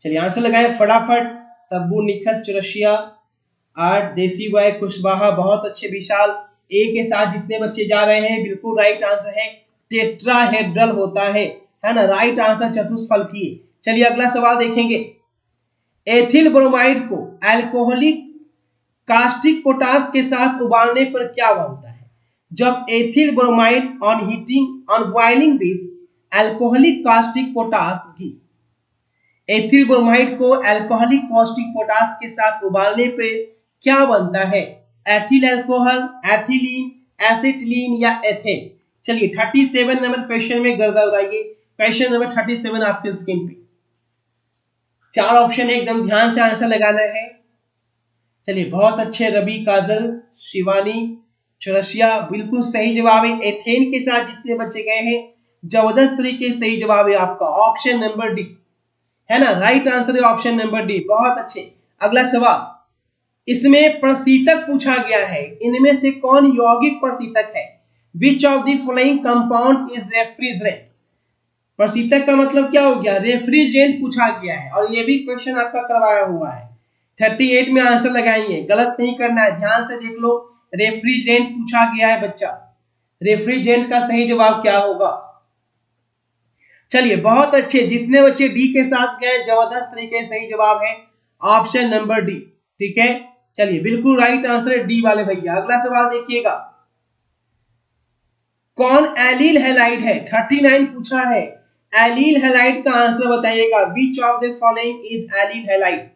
चलिए आंसर लगाएं फटाफट। तब्बू, निखत, चुरशिया, 8, देसी बॉय, खुशबाहा, बहुत अच्छे, विशाल। ए के साथ जितने बच्चे जा रहे हैं बिल्कुल राइट आंसर है, टेट्राहेड्रल होता है ना। राइट आंसर चतुष्फलकीय। चलिए अगला सवाल देखेंगे। एथिल ब्रोमाइड को अल्कोहलिक कास्टिक पोटास के साथ उबालने पर क्या बनता है? जब ethyl bromide on heating on boiling with alcoholic caustic potash घी, एथिल ब्रोमाइड को अल्कोहलिक कास्टिक पोटास के साथ उबालने पे क्या बनता है? एथिल अल्कोहल, एथिलीन, एसिटिलीन या एथेन? चलिए 37 नंबर क्वेश्चन में गर्दा उड़ाइए। क्वेश्चन नंबर 37 आपके स्क्रीन पे 4 ऑप्शन है, एकदम ध्यान से आंसर लगाना है। चलिए बहुत अच्छे रवि, काजल, शिवानी, चुरसिया, बिल्कुल सही जवाब है। एथेन के साथ जितने बच्चे गए हैं जबरदस्त तरीके से सही जवाब है आपका ऑप्शन नंबर डी, है ना। राइट आंसर है ऑप्शन नंबर डी, बहुत अच्छे। अगला सवाल, इसमें प्रशीतक पूछा गया है, इनमें से कौन यौगिक प्रशीतक है? Which of the following compound is refrigerant? प्रशीतक का मतलब क्या हो गया? रेफ्रिजरेंट पूछा गया है और ये भी क्वेश्चन आपका करवाया हुआ है। 38 में आंसर लगाएंगे, गलत नहीं करना है, ध्यान से देख लो। रेफ्रिजरेंट पूछा गया है बच्चा, रेफ्रिजरेंट का सही जवाब क्या होगा? चलिए बहुत अच्छे, जितने बच्चे डी के साथ गए जबरदस्त तरीके से सही जवाब है ऑप्शन नंबर डी, ठीक है। चलिए बिल्कुल राइट आंसर है डी वाले भैया। अगला सवाल देखिएगा। कौन एलील हैलाइड है? 39 पूछा है। एलील हैलाइड का आंसर बताइएगा। विच of the following is allele halide?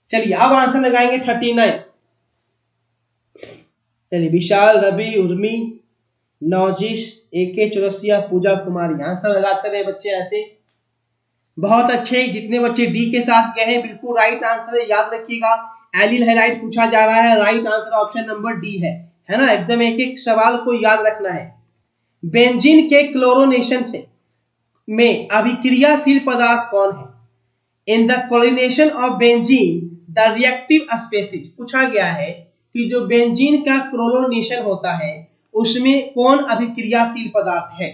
चलिए अब आंसर लगाएंगे 39। चलिए विशाल, रवि, उर्मी, नौजिश, एके चौरसिया, पूजा कुमारी। आंसर लगाते रहे बच्चे ऐसे। बहुत अच्छे। जितने बच्चे डी के साथ गए हैं बिल्कुल राइट आंसर है, याद रखिएगा। एलील हैलाइड पूछा जा रहा है, right answer option number D है ना। एकदम एक एक सवाल को याद रखना है। बेंजीन के क्लोरोनेशन से में अभिक्रियाशील पदार्थ कौन है? In the chlorination of benzene the reactive species पूछा गया है कि जो बेंजीन का क्लोरोनेशन होता है उसमें कौन अभिक्रियाशील पदार्थ है?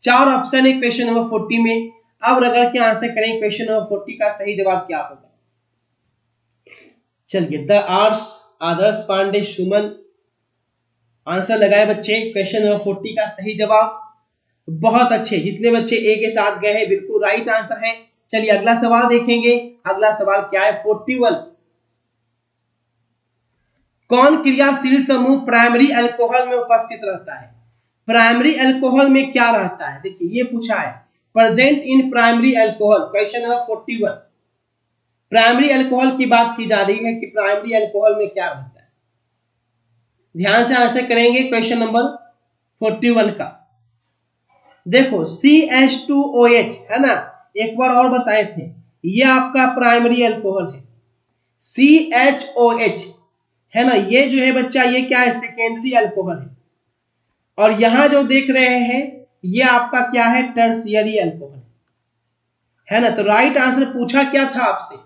4 ऑप्शन है क्वेश्चन नंबर 40 में। अब रगड़ के आंसर करें क्वेश्चन नंबर 40 का सही जवाब क्या होगा। चलिए द आर्स, आदर्श पांडे, सुमन। आंसर लगाए बच्चे क्वेश्चन नंबर 40 का सही जवाब। बहुत अच्छे। जितने बच्चे ए के साथ गए हैं बिल्कुल राइट आंसर है। चलिए अगला सवाल देखेंगे। अगला सवाल क्या है? 41। कौन क्रियाशील समूह प्राइमरी अल्कोहल में उपस्थित रहता है? प्राइमरी अल्कोहल में क्या रहता है? देखिए ये पूछा है, present in primary alcohol. Question number 41। Primary alcohol की बात की जा रही है कि प्राइमरी अल्कोहल में क्या रहता है। ध्यान से आंसर करेंगे क्वेश्चन नंबर 41 का। देखो CH2OH है ना, एक बार और बताए थे, ये आपका प्राइमरी अल्कोहल है। CHOH है ना, ये जो है बच्चा ये क्या है? सेकेंडरी अल्कोहल है। और यहां जो देख रहे हैं ये आपका क्या है? टर्शियरी अल्कोहल है ना। तो राइट आंसर पूछा क्या था आपसे?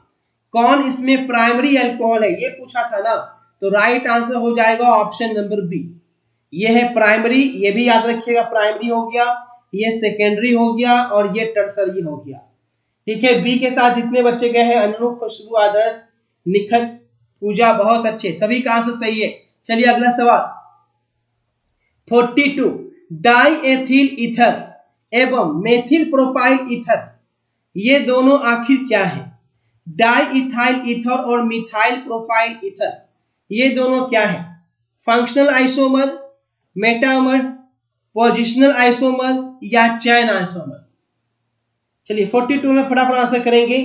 कौन इसमें प्राइमरी अल्कोहल है ये पूछा था ना। तो राइट आंसर हो जाएगा ऑप्शन नंबर बी। ये है प्राइमरी, ये भी याद रखिएगा, प्राइमरी हो गया, ये सेकेंडरी हो गया और ये टर्सरी हो गया। ठीक है। बी के साथ जितने बच्चे गए हैं, अनु, खुशबू, आदर्श, निखत, पूजा, बहुत अच्छे, सभी का आंसर सही है। चलिए अगला सवाल 42। डाई एथिल ईथर एवं मेथिल प्रोपाइल ईथर ये दोनों आखिर क्या है? डाई इथाइल ईथर और मिथाइल प्रोपाइल ईथर ये दोनों क्या है? Functional isomer, metamers, positional isomer या चैन आइसोमर? चलिए 42 में फटाफट आंसर करेंगे।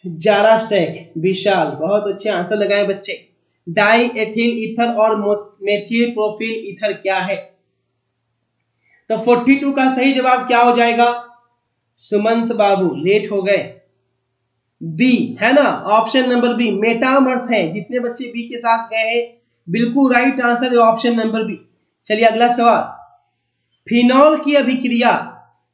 जारा शेख, विशाल, बहुत अच्छे आंसर लगाए बच्चे। डाई एथिल ईथर और मेथिल प्रोफिल ईथर क्या है? तो 42 का सही जवाब क्या हो जाएगा? सुमंत बाबू लेट हो गए। बी है ना, ऑप्शन नंबर बी मेटामर्स है। जितने बच्चे बी के साथ गए हैं बिल्कुल राइट आंसर है ऑप्शन नंबर बी। चलिए अगला सवाल, फिनॉल की अभिक्रिया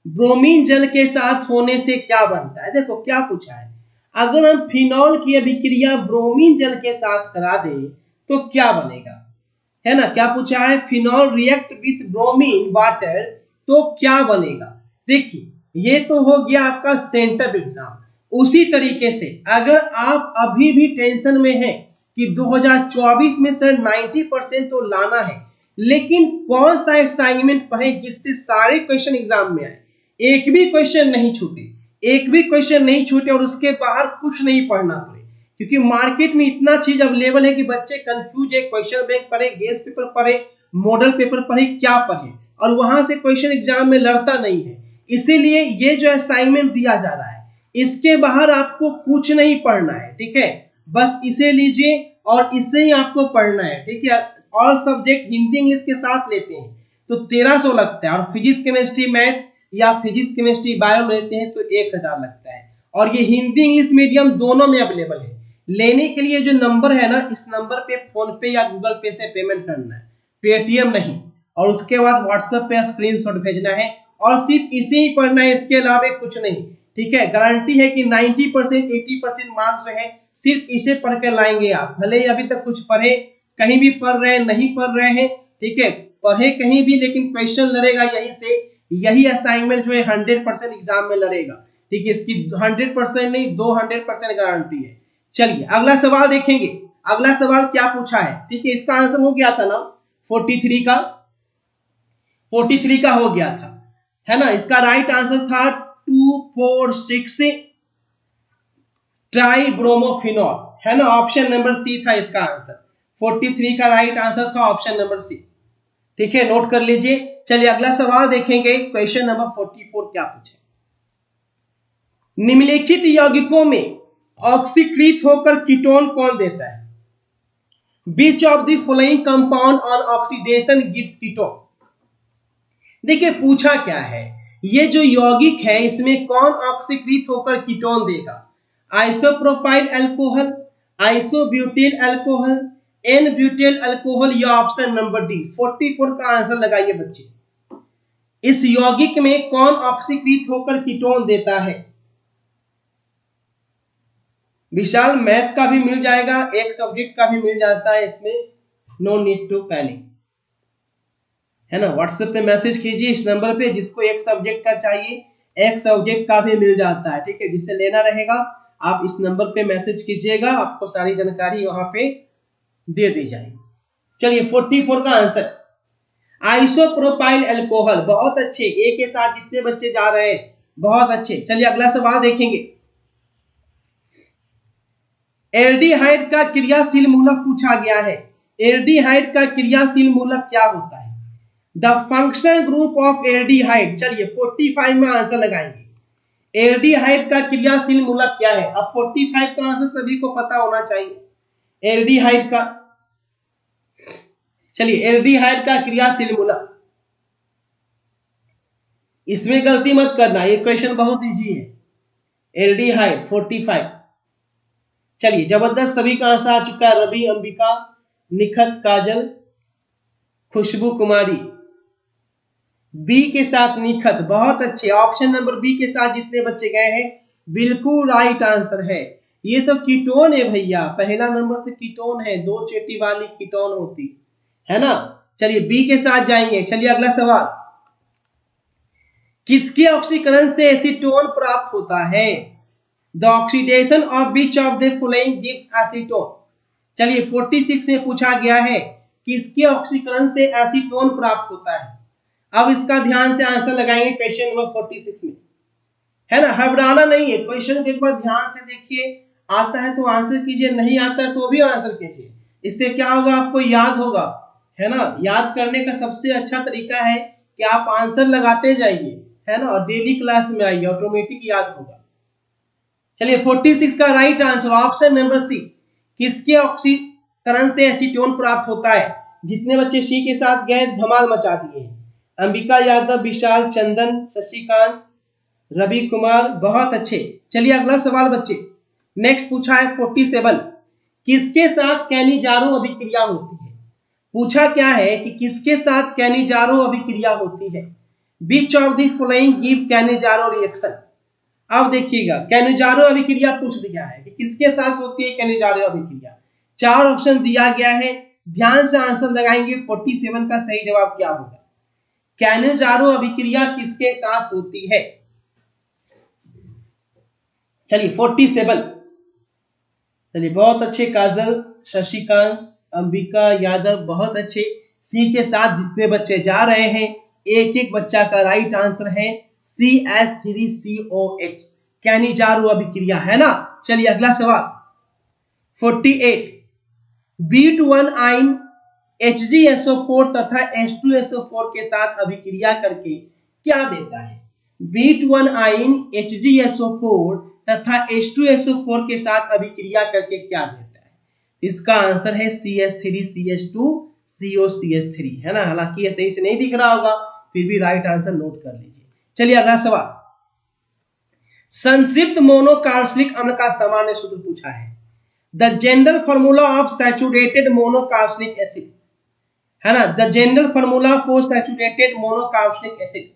ब्रोमीन जल के साथ होने से क्या बनता है? देखो क्या पूछा है, अगर हम फिनॉल की अभिक्रिया ब्रोमीन जल के साथ करा दें तो क्या बनेगा, है ना। क्या पूछा है? Phenol react with bromine water तो क्या बनेगा। देखिए ये तो हो गया आपका सेंटर एग्जाम। उसी तरीके से अगर आप अभी भी टेंशन में हैं कि 2024 में सर 90% तो लाना है, लेकिन कौन सा असाइनमेंट पढ़े जिससे सारे क्वेश्चन एग्जाम में आए, एक भी क्वेश्चन नहीं छूटे, एक भी क्वेश्चन नहीं छूटे और उसके बाहर कुछ नहीं पढ़ना पड़े, क्योंकि मार्केट में इतना चीज अवेलेबल है कि बच्चे कंफ्यूज है। क्वेश्चन बैंक पढ़े, गेस पेपर पढ़े, मॉडल पेपर पढ़े, क्या पढ़े, और वहां से क्वेश्चन एग्जाम में लड़ता नहीं है। इसीलिए ये जो असाइनमेंट दिया जा रहा है इसके बाहर आपको कुछ नहीं पढ़ना है, ठीक है। बस इसे लीजिए और इससे ही आपको पढ़ना है, ठीक है। ऑल सब्जेक्ट हिंदी इंग्लिश के साथ लेते हैं तो 1300 लगता है, और फिजिक्स केमिस्ट्री मैथ या फिजिक्स केमिस्ट्री बायो लेते हैं तो 1000 लगता है। और ये हिंदी इंग्लिश मीडियम दोनों में अवेलेबल है। लेने के लिए जो नंबर है ना, इस नंबर पे फोन पे या गूगल पे से पेमेंट करना है, पेटीएम नहीं। और उसके बाद व्हाट्सएप पे स्क्रीनशॉट भेजना है और सिर्फ इसे ही पढ़ना है, इसके अलावा कुछ नहीं, ठीक है। गारंटी है कि 90% 80% मार्क्स जो है सिर्फ इसे पढ़ कर लाएंगे आप। भले ही अभी तक कुछ पढ़े, कहीं भी पढ़ रहे हैं, नहीं पढ़ रहे हैं, ठीक है, पढ़े कहीं भी, लेकिन क्वेश्चन लड़ेगा यही से। यही असाइनमेंट जो है 100% एग्जाम में लड़ेगा, ठीक है। इसकी 100% नहीं 200% गारंटी है। चलिए अगला सवाल देखेंगे। अगला सवाल क्या पूछा है, ठीक है। इसका आंसर हो गया था ना 43 का, 43 का हो गया था, है ना। इसका राइट आंसर था 2,4,6 ट्राइब्रोमोफिनॉल, है ना। ऑप्शन नंबर सी था इसका आंसर। 43 का राइट आंसर था ऑप्शन नंबर सी। ठीक है, नोट कर लीजिए। चलिए अगला सवाल देखेंगे, क्वेश्चन नंबर 44 क्या पूछे। निम्नलिखित यौगिकों में ऑक्सीकृत होकर कीटोन कौन देता है? Which of the following compound on oxidation gives ketone? देखिए पूछा क्या है, ये जो यौगिक है इसमें कौन ऑक्सीकृत होकर कीटोन देगा? Isopropyl alcohol, isobutyl alcohol, N butyl alcohol या ऑप्शन नंबर डी। 44 का आंसर लगाइए बच्चे। इस यौगिक में कौन ऑक्सीकृत होकर कीटोन देता है? विशाल मैथ का भी मिल जाएगा, एक सब्जेक्ट का भी मिल जाता है इसमें, नो नीड टू पैनिक, है ना। व्हाट्सएप पे मैसेज कीजिए इस नंबर पे, जिसको एक सब्जेक्ट का चाहिए एक सब्जेक्ट का भी मिल जाता है, ठीक है। जिसे लेना रहेगा आप इस नंबर पे मैसेज कीजिएगा, आपको सारी जानकारी वहां पे दे दी जाएगी। चलिए 44 का आंसर आइसोप्रोपाइल अल्कोहल। बहुत अच्छे, ए के साथ जितने बच्चे जा रहे हैं बहुत अच्छे। चलिए अगला सवाल देखेंगे। एल्डिहाइड का क्रियाशील मूलक पूछा गया है। एल्डिहाइड का क्रियाशील मूलक क्या होता है? The functional group of aldehyde. चलिए 45 में आंसर लगाएंगे। एल्डिहाइड का क्रियाशील मूलक क्या है? अब 45 का आंसर सभी को पता होना चाहिए। एल्डिहाइड का, चलिए एल्डिहाइड का क्रियाशील मूलक, इसमें गलती मत करना, ये क्वेश्चन बहुत इजी है। एल्डिहाइड 45। चलिए जबरदस्त, सभी का आंसर आ चुका है। रवि, अंबिका, निखत, काजल, खुशबू कुमारी, बी के साथ निखत, बहुत अच्छे। ऑप्शन नंबर बी के साथ जितने बच्चे गए हैं बिल्कुल राइट आंसर है। ये तो कीटोन है भैया, पहला नंबर तो कीटोन है, 2 चेटी वाली कीटोन होती है ना। चलिए बी के साथ जाएंगे। चलिए अगला सवाल, किसके ऑक्सीकरण से एसीटोन प्राप्त होता है? The oxidation of which of the following gives acetone. चलिए 46 में पूछा गया है किसके ऑक्सीकरण से एसीटोन प्राप्त होता है। अब इसका ध्यान से आंसर लगाएंगे क्वेश्चन नंबर 46 में, है ना। घबराना नहीं है, क्वेश्चन को एक बार ध्यान से देखिए, आता है तो आंसर कीजिए, नहीं आता है तो भी आंसर कीजिए। इससे क्या होगा, आपको याद होगा, है ना। याद करने का सबसे अच्छा तरीका है कि आप आंसर लगाते जाइए, है ना, और डेली क्लास में आइए, ऑटोमेटिक याद होगा। चलिए 46 का right answer option number C, किसके ऑक्सीकरण से एसीटोन प्राप्त होता है। जितने बच्चे सी के साथ गए धमाल मचा दिए हैं। अंबिका यादव, विशाल, चंदन, शशिकांत, रवि कुमार, बहुत अच्छे। चलिए अगला सवाल बच्चे, नेक्स्ट पूछा है 47, किसके साथ कैनिजारो अभिक्रिया होती है? पूछा क्या है कि किसके साथ कैनिजारो अभिक्रिया होती है? Which of the following give Cannizzaro reaction. अब देखिएगा, कैनिजारो अभिक्रिया पूछ दिया है कि किसके साथ होती है कैनिजारो अभिक्रिया। 4 ऑप्शन दिया गया है, ध्यान से आंसर लगाएंगे। 47 का सही जवाब क्या होगा? कैनिजारो अभिक्रिया किसके साथ होती है? चलिए 47, चलिए बहुत अच्छे। काजल, शशिकांत, अंबिका यादव, बहुत अच्छे। सी के साथ जितने बच्चे जा रहे हैं एक एक बच्चा का राइट आंसर है CH3COH, कैनिजारो अभिक्रिया, है ना। चलिए अगला सवाल 48, B1 आयन HgSO4 तथा H2SO4 के साथ अभिक्रिया करके क्या देता है? B1 आयन HgSO4 तथा H2SO4 के साथ अभिक्रिया करके क्या देता है? इसका आंसर है CH3CH2COCH3, है ना। हालांकि ये सही से नहीं दिख रहा होगा, फिर भी राइट आंसर नोट कर लीजिए। चलिए अगला सवाल, संतृप्त मोनोकार्बोनिक अम्ल का सामान्य सूत्र पूछा है। The general formula of saturated monocarboxylic acid, है ना। The general formula for saturated monocarboxylic acid,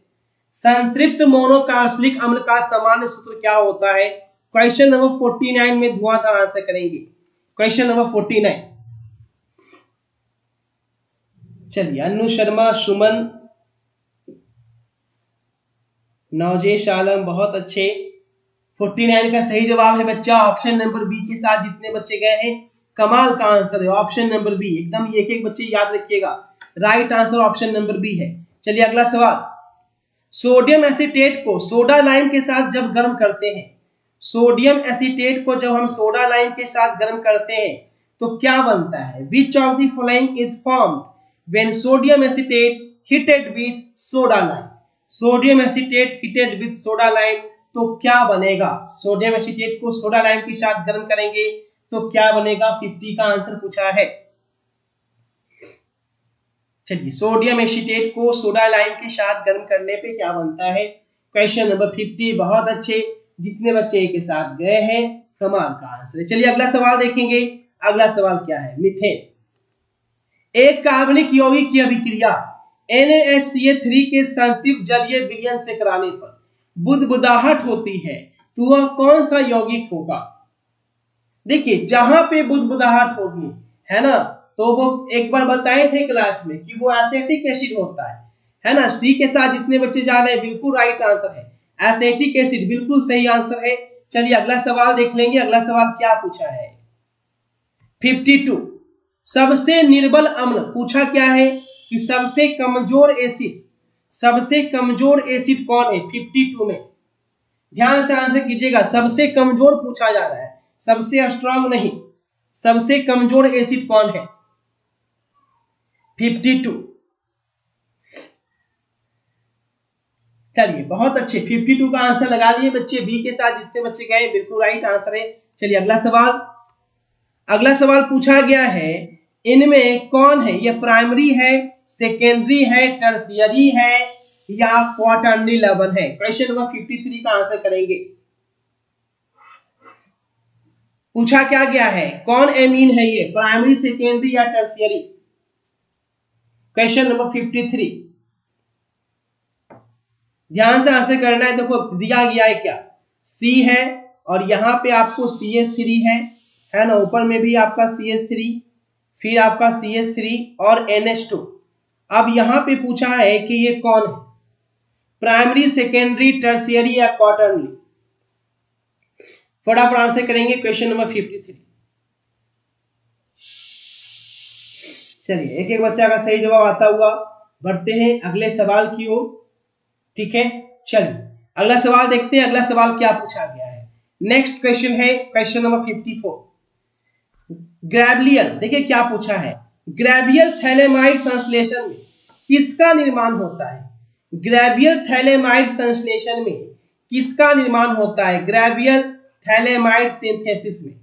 संतृप्त मोनोकार्बोनिक अम्ल का सामान्य सूत्र क्या होता है? क्वेश्चन नंबर 49 में धुआंधार आंसर करेंगे। क्वेश्चन नंबर 49, चलिए अनु शर्मा, सुमन, नवजेश आलम, बहुत अच्छे। 49 का सही जवाब है बच्चा ऑप्शन नंबर बी के साथ जितने बच्चे गए हैं, कमाल का आंसर है ऑप्शन नंबर बी। एकदम एक एक बच्चे याद रखिएगा, right answer option number B है। चलिए अगला सवाल, सोडियम एसीटेट को सोडा लाइम के साथ जब गर्म करते हैं, सोडियम एसीटेट को जब हम सोडा लाइम के साथ गर्म करते हैं तो क्या बनता है? Which of the following is formed when sodium acetate heated with soda lime. Sodium acetate heated with soda lime तो क्या बनेगा? सोडियम एसीटेट को सोडा लाइम के साथ गर्म करेंगे तो क्या बनेगा? 50 का आंसर पूछा है। चलिए, सोडियम एसीटेट को सोडा लाइम के साथ गर्म करने पे क्या बनता है? Question number 50। बहुत अच्छे, जितने बच्चे एक के साथ गए हैं कमाल का आंसर है। चलिए अगला सवाल देखेंगे। अगला सवाल क्या है? मीथेन। एक कार्बनिक यौगिक की अभिक्रिया NaCl3 के संतृप्त जलीय विलयन से कराने पर बुदबुदाहट होती है तो वह कौन सा यौगिक होगा? देखिए, जहां पे बुदबुदाहट होगी, है ना, तो वो एक बार बताए थे क्लास में कि वो एसिटिक एसिड होता है ना। सी के साथ जितने बच्चे जा रहे हैं बिल्कुल राइट आंसर है, एसिटिक एसिड बिल्कुल सही आंसर है। चलिए अगला सवाल देख लेंगे। अगला सवाल क्या पूछा है? 52। सबसे निर्बल अम्ल पूछा क्या है कि सबसे कमजोर एसिड, सबसे कमजोर एसिड कौन है 52 में? ध्यान से आंसर कीजिएगा। सबसे कमजोर पूछा जा रहा है, सबसे स्ट्रांग नहीं। सबसे कमजोर एसिड कौन है? 52। चलिए बहुत अच्छे, 52 का आंसर लगा लिए बच्चे। बी के साथ जितने बच्चे गए बिल्कुल राइट आंसर है। चलिए अगला सवाल। अगला सवाल पूछा गया है, इनमें कौन है? ये प्राइमरी है, सेकेंडरी है, टर्शियरी है या क्वाटरनरी लेवल है? क्वेश्चन नंबर 53 का आंसर करेंगे। पूछा क्या गया है? कौन एमीन है ये, प्राइमरी, सेकेंडरी या टर्शियरी? Question number 53। ध्यान से आंसर करना है। देखो दिया गया है क्या, सी है और यहाँ पे आपको CH3 है ना, ऊपर में भी आपका CH3, फिर आपका CH3 और NH2। अब यहाँ पे पूछा है कि ये कौन है, प्राइमरी, सेकेंडरी, टर्शियरी या क्वाटरनरी? फटाफट आंसर करेंगे क्वेश्चन नंबर 53। चलिए एक एक बच्चा का सही जवाब आता हुआ बढ़ते हैं अगले सवाल की ओर। ठीक है, चलिए अगला सवाल देखते हैं। अगला सवाल क्या पूछा गया है? नेक्स्ट क्वेश्चन है क्वेश्चन नंबर 54। ग्रेवियल, देखिए क्या पूछा है। ग्रेवियल थैलेमाइड संश्लेषण में किसका निर्माण होता है? ग्रेवियल थैलेमाइड संश्लेषण में किसका निर्माण होता है? ग्रेवियल थैलेमाइड सिंथेसिस में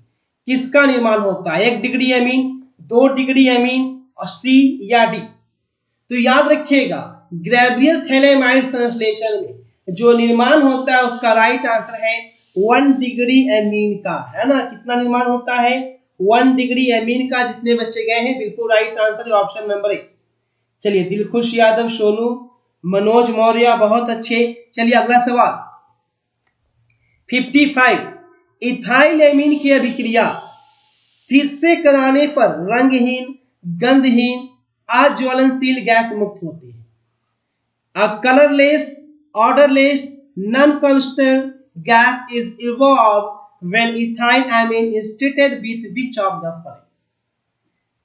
किसका निर्माण होता है? 1 डिग्री एमीन, 2 डिग्री एमीन और C या D? तो याद रखिएगा, ग्रेवियल थैलेमाइड संश्लेषण में जो निर्माण होता है उसका राइट आंसर है 1 डिग्री एमीन का, है ना। कितना निर्माण होता है? 1 डिग्री एमीन का। जितने बच्चे गए हैं बिल्कुल राइट आंसर है ऑप्शन नंबर 1। चलिए दिलखुश यादव, सोनू, मनोज मौर्य, बहुत अच्छे। चलिए अगला सवाल 55। इथाइल एमीन की अभिक्रिया किससे कराने पर रंगहीन, गंधहीन, अज्वलनशील गैस मुक्त होती है? Colourless, odourless, non combustible gas is evolved when ethyl amine is treated with which of the following?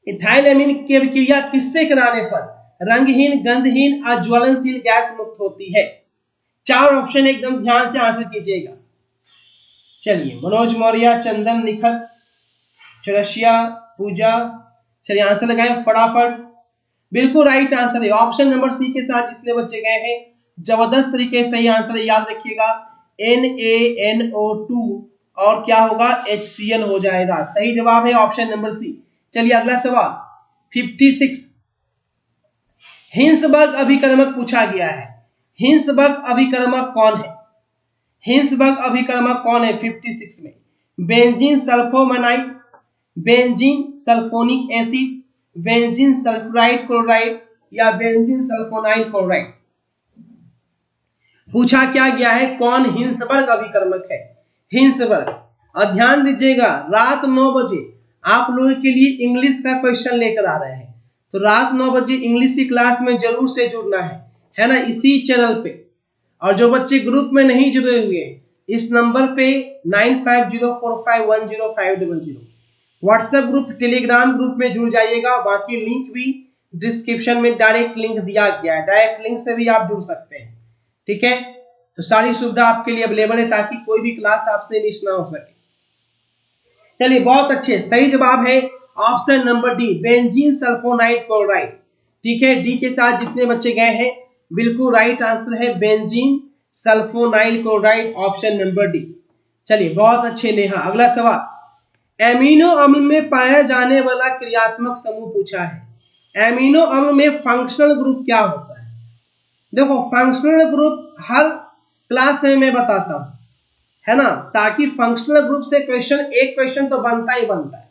Ethyl amine की अभिक्रिया किससे कराने पर रंगहीन, गंधहीन, अज्वलनशील गैस मुक्त होती है? 4 ऑप्शन एकदम ध्यान से आंसर कीजिएगा। चलिए मनोज मौर्य, चंदन, निखत, चरसिया, पूजा, चलिए आंसर लगाएं फटाफट। बिल्कुल राइट आंसर है ऑप्शन नंबर सी के साथ जितने बच्चे गए हैं जबरदस्त तरीके से सही आंसर है। याद रखिएगा NaNO2 और क्या होगा? HCl हो जाएगा। सही जवाब है ऑप्शन नंबर सी। चलिए अगला सवाल 56। हिंसबर्ग अभिकर्मक पूछा गया है। हिंसबर्ग अभिकर्मक कौन है? हिंसबर्ग अभिकर्मक कौन है 56 में? Benzene sulphonamide, benzene sulphonic acid, benzene sulphride chloride या बेंजीन सल्फोनाइल क्लोराइड? पूछा क्या गया है? कौन हिंसबर्ग अभिकर्मक है? हिंसबर्ग। और ध्यान दीजिएगा, रात 9 बजे आप लोगों के लिए इंग्लिश का क्वेश्चन लेकर आ रहे हैं, तो रात 9 बजे इंग्लिश की क्लास में जरूर से जुड़ना है ना, इसी चैनल पे। और जो बच्चे ग्रुप में नहीं जुड़े हुए इस नंबर पे 9504510500 व्हाट्सएप ग्रुप, टेलीग्राम ग्रुप में जुड़ जाइएगा। बाकी लिंक भी डिस्क्रिप्शन में डायरेक्ट लिंक दिया गया है, डायरेक्ट लिंक से भी आप जुड़ सकते हैं। ठीक है, तो सारी सुविधा आपके लिए अवेलेबल है ताकि कोई भी क्लास आपसे मिस ना हो सके। चलिए बहुत अच्छे, सही जवाब है option number D, benzene sulphonide chloride. ठीक है, डी के साथ जितने बच्चे गए हैं बिल्कुल राइट आंसर है benzene sulphonyl chloride, option number D. चलिए बहुत अच्छे नेहा। अगला सवाल, एमिनो अम्ल में पाया जाने वाला क्रियात्मक समूह पूछा है। एमिनो अम्ल में फंक्शनल ग्रुप क्या होता है? देखो फंक्शनल ग्रुप हर क्लास में मैं बताता हूं, है ना, ताकि फंक्शनल ग्रुप से क्वेश्चन, एक क्वेश्चन तो बनता ही बनता है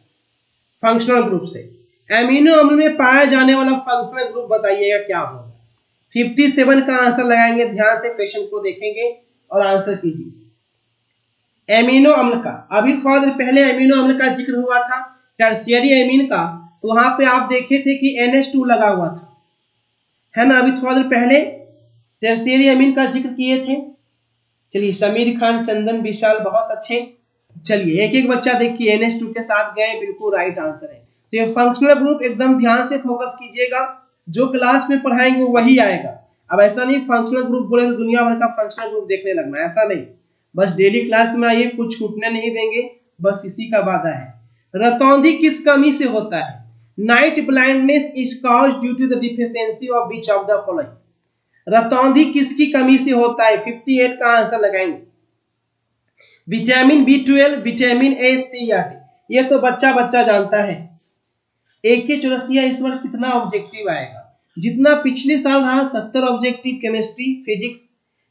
फंक्शनल ग्रुप से। एमिनो अम्ल में पाया जाने वाला फंक्शनल ग्रुप बताइएगा क्या होगा। 57 का आंसर लगाएंगे, ध्यान से क्वेश्चन को देखेंगे और आंसर कीजिए। एमिनो अम्ल का अभी थोड़ा देर पहले एमिनो अम्ल का जिक्र हुआ था, टर्शियरी एमीन का, तो वहां पे आप देखे थे कि NH2 लगा हुआ था, है ना। अभी थोड़ा देर पहले टर्शियरी एमीन का जिक्र किए थे। चलिए समीर खान, चंदन, विशाल, बहुत अच्छे। चलिए एक एक बच्चा देखिए NH2 के साथ गए, बिल्कुल राइट आंसर है। तो ये फंक्शनल ग्रुप एकदम ध्यान से फोकस कीजिएगा, जो क्लास में पढ़ाएंगे वही आएगा। अब ऐसा नहीं फंक्शनल ग्रुप बोले तो दुनिया भर का फंक्शनल ग्रुप देखने लगना, ऐसा नहीं। बस डेली क्लास में आइए, कुछ छूटने नहीं देंगे, बस इसी का वादा है। रतौंधी किस कमी से होता है? Night blindness is caused due to the deficiency of which of the following. रतौंधी किसकी कमी से होता है? 58 का आंसर लगाएंगे। Vitamin B12, vitamin A, C या डी, ये तो बच्चा बच्चा जानता है। एक के चौरसिया इस बार कितना ऑब्जेक्टिव आएगा? जितना पिछले साल रहा 70 ऑब्जेक्टिव केमिस्ट्री फिजिक्स,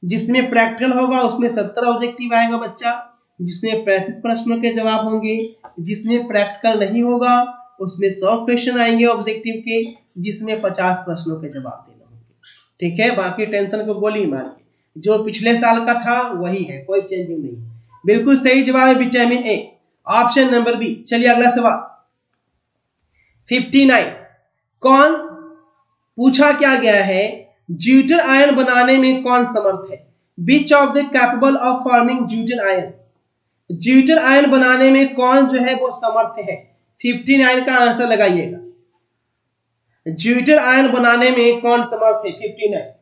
जिसमें प्रैक्टिकल होगा उसमें 70 ऑब्जेक्टिव आएगा बच्चा, जिसमें 35 प्रश्नों के जवाब होंगे, जिसमें प्रैक्टिकल नहीं होगा उसमें 100 क्वेश्चन आएंगे ऑब्जेक्टिव के, जिसमें 50 प्रश्नों के जवाब देने होंगे। ठीक है, बाकी टेंशन को गोली मार के, जो पिछले साल का था वही है, कोई चेंजिंग नहीं। बिल्कुल सही जवाब है vitamin A, option number B. चलिए अगला सवाल 59, कौन पूछा क्या गया है? ज्यूटन आयन बनाने में कौन समर्थ है? Which of the capable of forming zwitterion. Zwitterion बनाने में कौन जो है वो समर्थ है? 59 का आंसर लगाइएगा। ज्यूटन आयन बनाने में कौन समर्थ है? 59।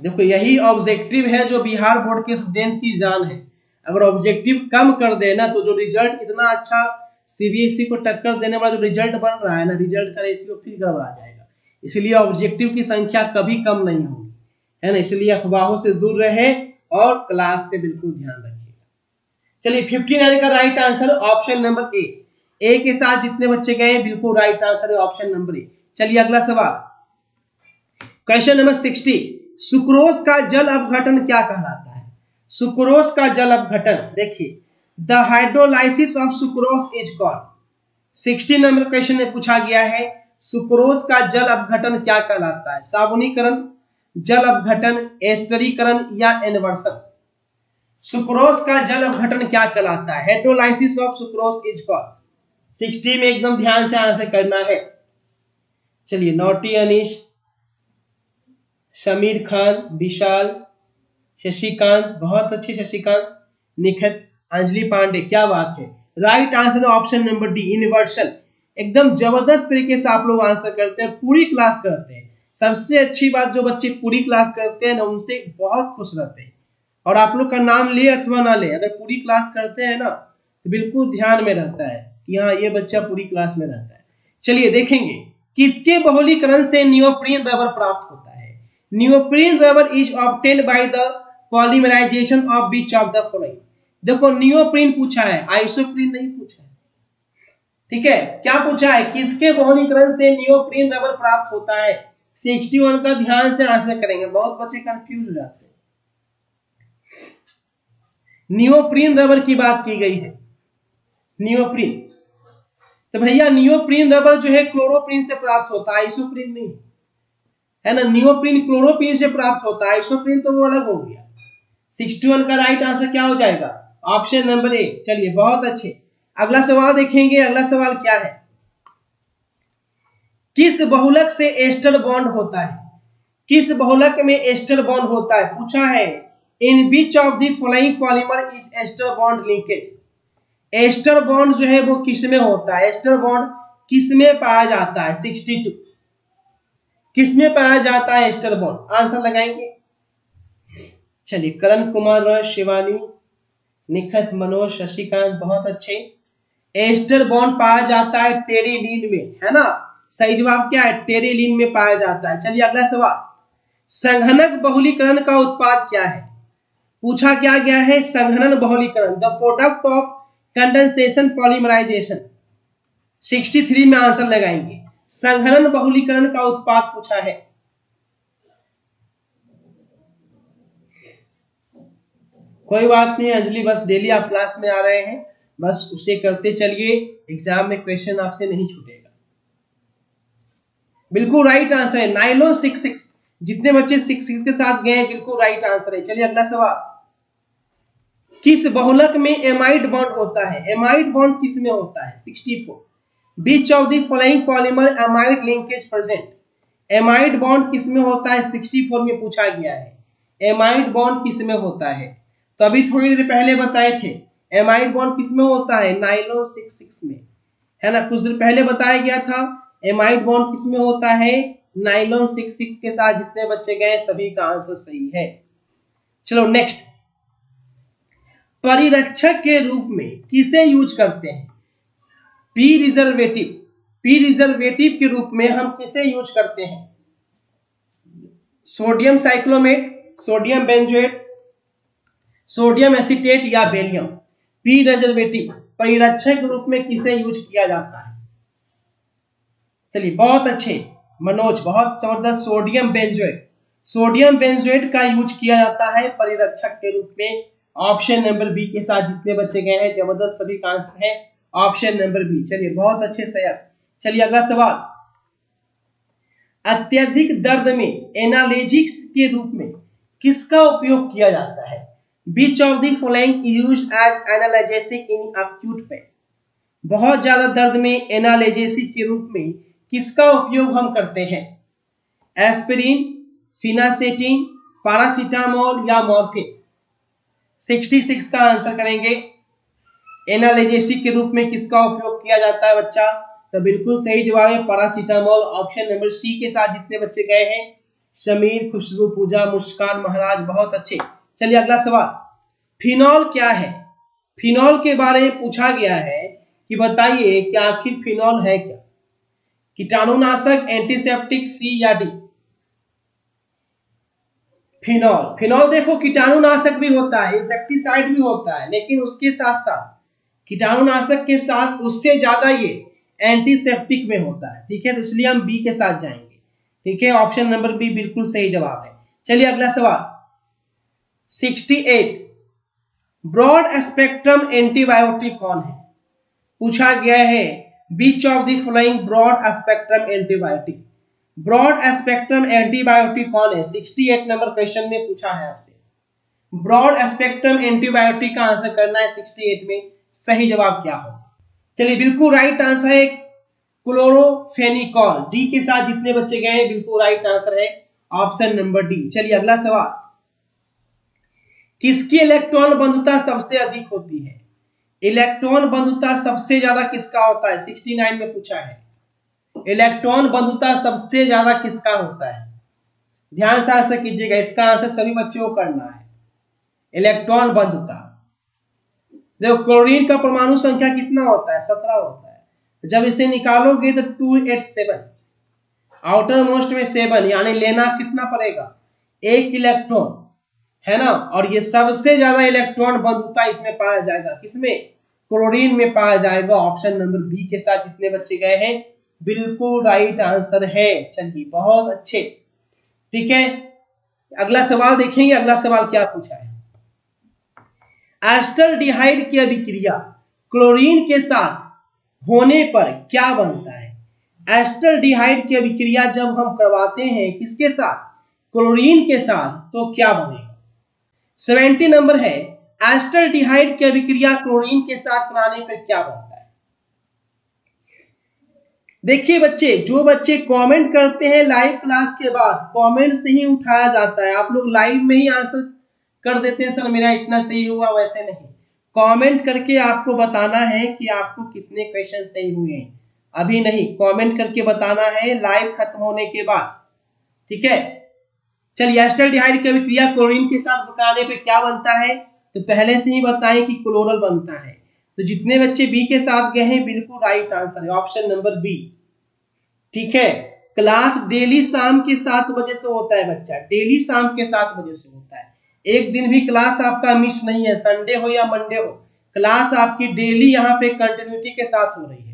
देखो यही ऑब्जेक्टिव है जो बिहार बोर्ड के स्टूडेंट की जान है। अगर ऑब्जेक्टिव कम कर देना तो जो रिजल्ट इतना अच्छा CBSE को टक्कर देने वाला जो रिजल्ट बन रहा है ना, रिजल्ट का रेशियो फिर गड़बड़ा जाएगा। इसलिए ऑब्जेक्टिव की संख्या कभी कम नहीं होगी, है ना। इसलिए अफवाहों से दूर रहे और क्लास पे बिल्कुल ध्यान रखिएगा। चलिए 59 का right answer option number A के साथ जितने बच्चे गए बिल्कुल राइट आंसर है ऑप्शन नंबर ए। चलिए अगला सवाल, क्वेश्चन नंबर 60, सुक्रोज का जल अपघटन क्या कहलाता है? सुक्रोज का जल अपघटन, देखिए the hydrolysis of sucrose is called. 60 number question में पूछा गया है सुक्रोज का जल अपघटन क्या कहलाता है? साबुनीकरण, जल अपघटन, एस्टरीकरण या इन्वर्सन। सुक्रोज का जल अपघटन क्या कहलाता है? Hydrolysis of sucrose is called. 60 में एकदम ध्यान से आंसर करना है। चलिए नोटी अनीश, समीर खान, विशाल, शशिकांत, बहुत अच्छे शशिकांत, निखत, अंजलि पांडे, क्या बात है। Right answer option number D, inversion. एकदम जबरदस्त तरीके से आप लोग आंसर करते हैं, पूरी क्लास करते हैं। सबसे अच्छी बात जो बच्चे पूरी क्लास करते हैं ना उनसे बहुत खुश रहते हैं। और आप लोग का नाम ले अथवा ना ले, अगर पूरी क्लास करते हैं ना तो बिल्कुल ध्यान में रहता है कि हाँ ये बच्चा पूरी क्लास में रहता है। चलिए देखेंगे किसके बहुलीकरण से नियोप्रीन रबर प्राप्त होता है? Neoprene rubber is obtained by the polymerization of which of the following. देखो नियोप्रीन पूछा है, आइसोप्रीन नहीं पूछा है। ठीक है, क्या पूछा है? किसके बहुलीकरण से नियोप्रीन रबर प्राप्त होता है? 61 का ध्यान से आंसर करेंगे, बहुत बच्चे कंफ्यूज हो जाते हैं। नियोप्रीन रबर की बात की गई है, नियोप्रीन। तो भैया नियोप्रीन रबर जो है क्लोरोप्रीन से प्राप्त होता है, आइसोप्रीन नहीं, है ना। नियोप्रीन क्लोरोप्रीन से प्राप्त होता है, आइसोप्रीन तो वो अलग हो गया। 61 का राइट आंसर क्या हो जाएगा? Option number A. चलिए बहुत अच्छे, अगला सवाल देखेंगे। अगला सवाल क्या है? किस बहुलक से एस्टर बॉन्ड होता है? किस बहुलक में एस्टर बॉन्ड होता है पूछा है। In which of the following polymer is ester bond linkage. Ester bond जो है वो किस में होता है? एस्टर बॉन्ड किस में पाया जाता है? 62 किस में पाया जाता है एस्टर बॉन्ड? आंसर लगाएंगे। चलिए करण कुमार, शिवानी, निखत, मनोज, शशिकांत, बहुत अच्छे। एस्टर बॉन्ड पाया जाता है टेरिलीन में, है ना। सही जवाब क्या है, टेरिलीन में पाया जाता है। चलिए अगला सवाल, संघनक बहुलीकरण का उत्पाद क्या है। पूछा क्या गया है, संघनन बहुलीकरण, the product of condensation polymerisation. 63 में आंसर लगाएंगे। संघनन बहुलीकरण का उत्पाद पूछा है। कोई बात नहीं अंजलि, बस डेली आप क्लास में आ रहे हैं, बस उसे करते चलिए, एग्जाम में क्वेश्चन आपसे नहीं छूटेगा। बिल्कुल राइट आंसर है नाइलोन 66। जितने बच्चे 66 के साथ गए बिल्कुल राइट आंसर है। चलिए अगला सवाल, किस बहुलक में एमाइड बॉन्ड होता है। एमाइड बॉन्ड किस में होता है, 64। Which of the following polymer amide linkage present. Amide bond किस में होता है, 64 में पूछा गया है। एमाइड बॉन्ड किस में होता है, तो अभी थोड़ी देर पहले बताए थे एमाइड बॉन्ड किस में होता है, नाइलोन 66 में, है ना। कुछ देर पहले बताया गया था एमाइड बॉन्ड किस में होता है, नाइलोन 66 के साथ। जितने बच्चे गए सभी का आंसर सही है। चलो नेक्स्ट, परिरक्षक के रूप में किसे यूज करते हैं, प्रिजर्वेटिव। प्रिजर्वेटिव के रूप में हम किसे यूज करते हैं, sodium cyclamate, sodium benzoate, sodium acetate या बेरियम। प्रिजर्वेटिव परिरक्षक के रूप में किसे यूज किया जाता है। चलिए बहुत अच्छे मनोज, बहुत जबरदस्त। सोडियम बेंजोएट, सोडियम बेंजोएट का यूज किया जाता है परिरक्षक के रूप में। ऑप्शन नंबर बी के साथ जितने बच्चे गए हैं जबरदस्त, सभी का आंसर है ऑप्शन नंबर बी। चलिए बहुत अच्छे सैयद। चलिए अगला सवाल, अत्यधिक दर्द में एनाल्जेसिक्स के रूप में किसका उपयोग किया जाता है। Which of the following used as analgesic in acute pain. बहुत ज्यादा दर्द में एनाल्जेसिक के रूप में किसका उपयोग हम करते हैं, एस्पिरिन, फिनासेटिन, पैरासीटामोल या मॉर्फिन। 66 का आंसर करेंगे। एनाल्जेसिक के रूप में किसका उपयोग किया जाता है बच्चा, तो बिल्कुल सही जवाब है पैरासीटामोल। ऑप्शन नंबर सी के साथ जितने बच्चे गए हैं, समीर, खुशबू, पूजा, मुस्कान, महाराज, बहुत अच्छे। चलिए अगला सवाल, फिनॉल क्या है। फिनॉल के बारे में पूछा गया है कि बताइए कि आखिर फिनॉल है क्या, कीटाणुनाशक, एंटीसेप्टिक, सी या डी। फिनॉल, फिनॉल देखो कीटाणुनाशक भी होता है, इंसेक्टिसाइड भी होता है, लेकिन उसके साथ साथ कीटाणुनाशक के साथ उससे ज्यादा ये एंटीसेप्टिक में होता है। ठीक है, तो इसलिए हम बी के साथ जाएंगे। ठीक है, ऑप्शन नंबर बी बिल्कुल सही जवाब है। चलिए अगला सवाल, 68, ब्रॉड स्पेक्ट्रम एंटीबायोटिक कौन है। पूछा गया है which of the following broad spectrum antibiotic. Broad spectrum antibiotic कौन है, 68 नंबर क्वेश्चन में पूछा है आपसे। ब्रॉड स्पेक्ट्रम एंटीबायोटिक का आंसर करना है 68 में। सही जवाब क्या हो, चलिए बिल्कुल राइट आंसर है क्लोरोफेनिकॉल। डी के साथ जितने बच्चे गए हैं बिल्कुल राइट आंसर है ऑप्शन नंबर डी। चलिए अगला सवाल, किसकी इलेक्ट्रॉन बंधुता सबसे अधिक होती है। इलेक्ट्रॉन बंधुता सबसे ज्यादा किसका होता है, 69 में पूछा है। इलेक्ट्रॉन बंधुता सबसे ज्यादा किसका होता है, ध्यान से आंसर कीजिएगा, इसका आंसर सभी बच्चों को करना है। इलेक्ट्रॉन बंधुता देखो, क्लोरीन का परमाणु संख्या कितना होता है, 17 होता है। जब इसे निकालोगे तो 287, आउटर मोस्ट में 7, यानी लेना कितना पड़ेगा, 1 इलेक्ट्रॉन, है ना। और ये सबसे ज्यादा इलेक्ट्रॉन बंधुता इसमें पाया जाएगा, किसमें, क्लोरीन में पाया जाएगा। ऑप्शन नंबर बी के साथ जितने बच्चे गए हैं बिल्कुल राइट आंसर है। चलिए बहुत अच्छे, ठीक है। अगला सवाल देखेंगे, अगला सवाल क्या पूछा है, एस्टरडिहाइड की अभिक्रिया क्लोरीन के साथ होने पर क्या बनता है। एस्टरडिहाइड की अभिक्रिया जब हम करवाते हैं किसके साथ, क्लोरीन के साथ, तो क्या बनेगा। 70 नंबर है, एस्टरडिहाइड की अभिक्रिया क्लोरीन के साथ कराने पर क्या बनता है। देखिए बच्चे, जो बच्चे कमेंट करते हैं लाइव क्लास के बाद, कमेंट से ही उठाया जाता है। आप लोग लाइव में ही आंसर कर देते हैं, सर मेरा इतना सही हुआ, वैसे नहीं, कमेंट करके आपको बताना है कि आपको कितने क्वेश्चन सही हुए हैं। अभी नहीं, कमेंट करके बताना है लाइव खत्म होने के बाद, ठीक है। चलिए, एस्टरडिहाइड की अभिक्रिया क्लोरीन के साथ कराने पे क्या बनता है, तो पहले से ही बताएं कि क्लोरल बनता है। तो जितने बच्चे बी के साथ गए हैं बिल्कुल राइट आंसर है ऑप्शन नंबर बी। ठीक है, क्लास डेली शाम के 7 बजे से होता है बच्चा, डेली शाम के 7 बजे से होता है। एक दिन भी क्लास आपका मिस नहीं है, संडे हो या मंडे हो, क्लास आपकी डेली यहाँ पे कंटिन्यूटी के साथ हो रही है।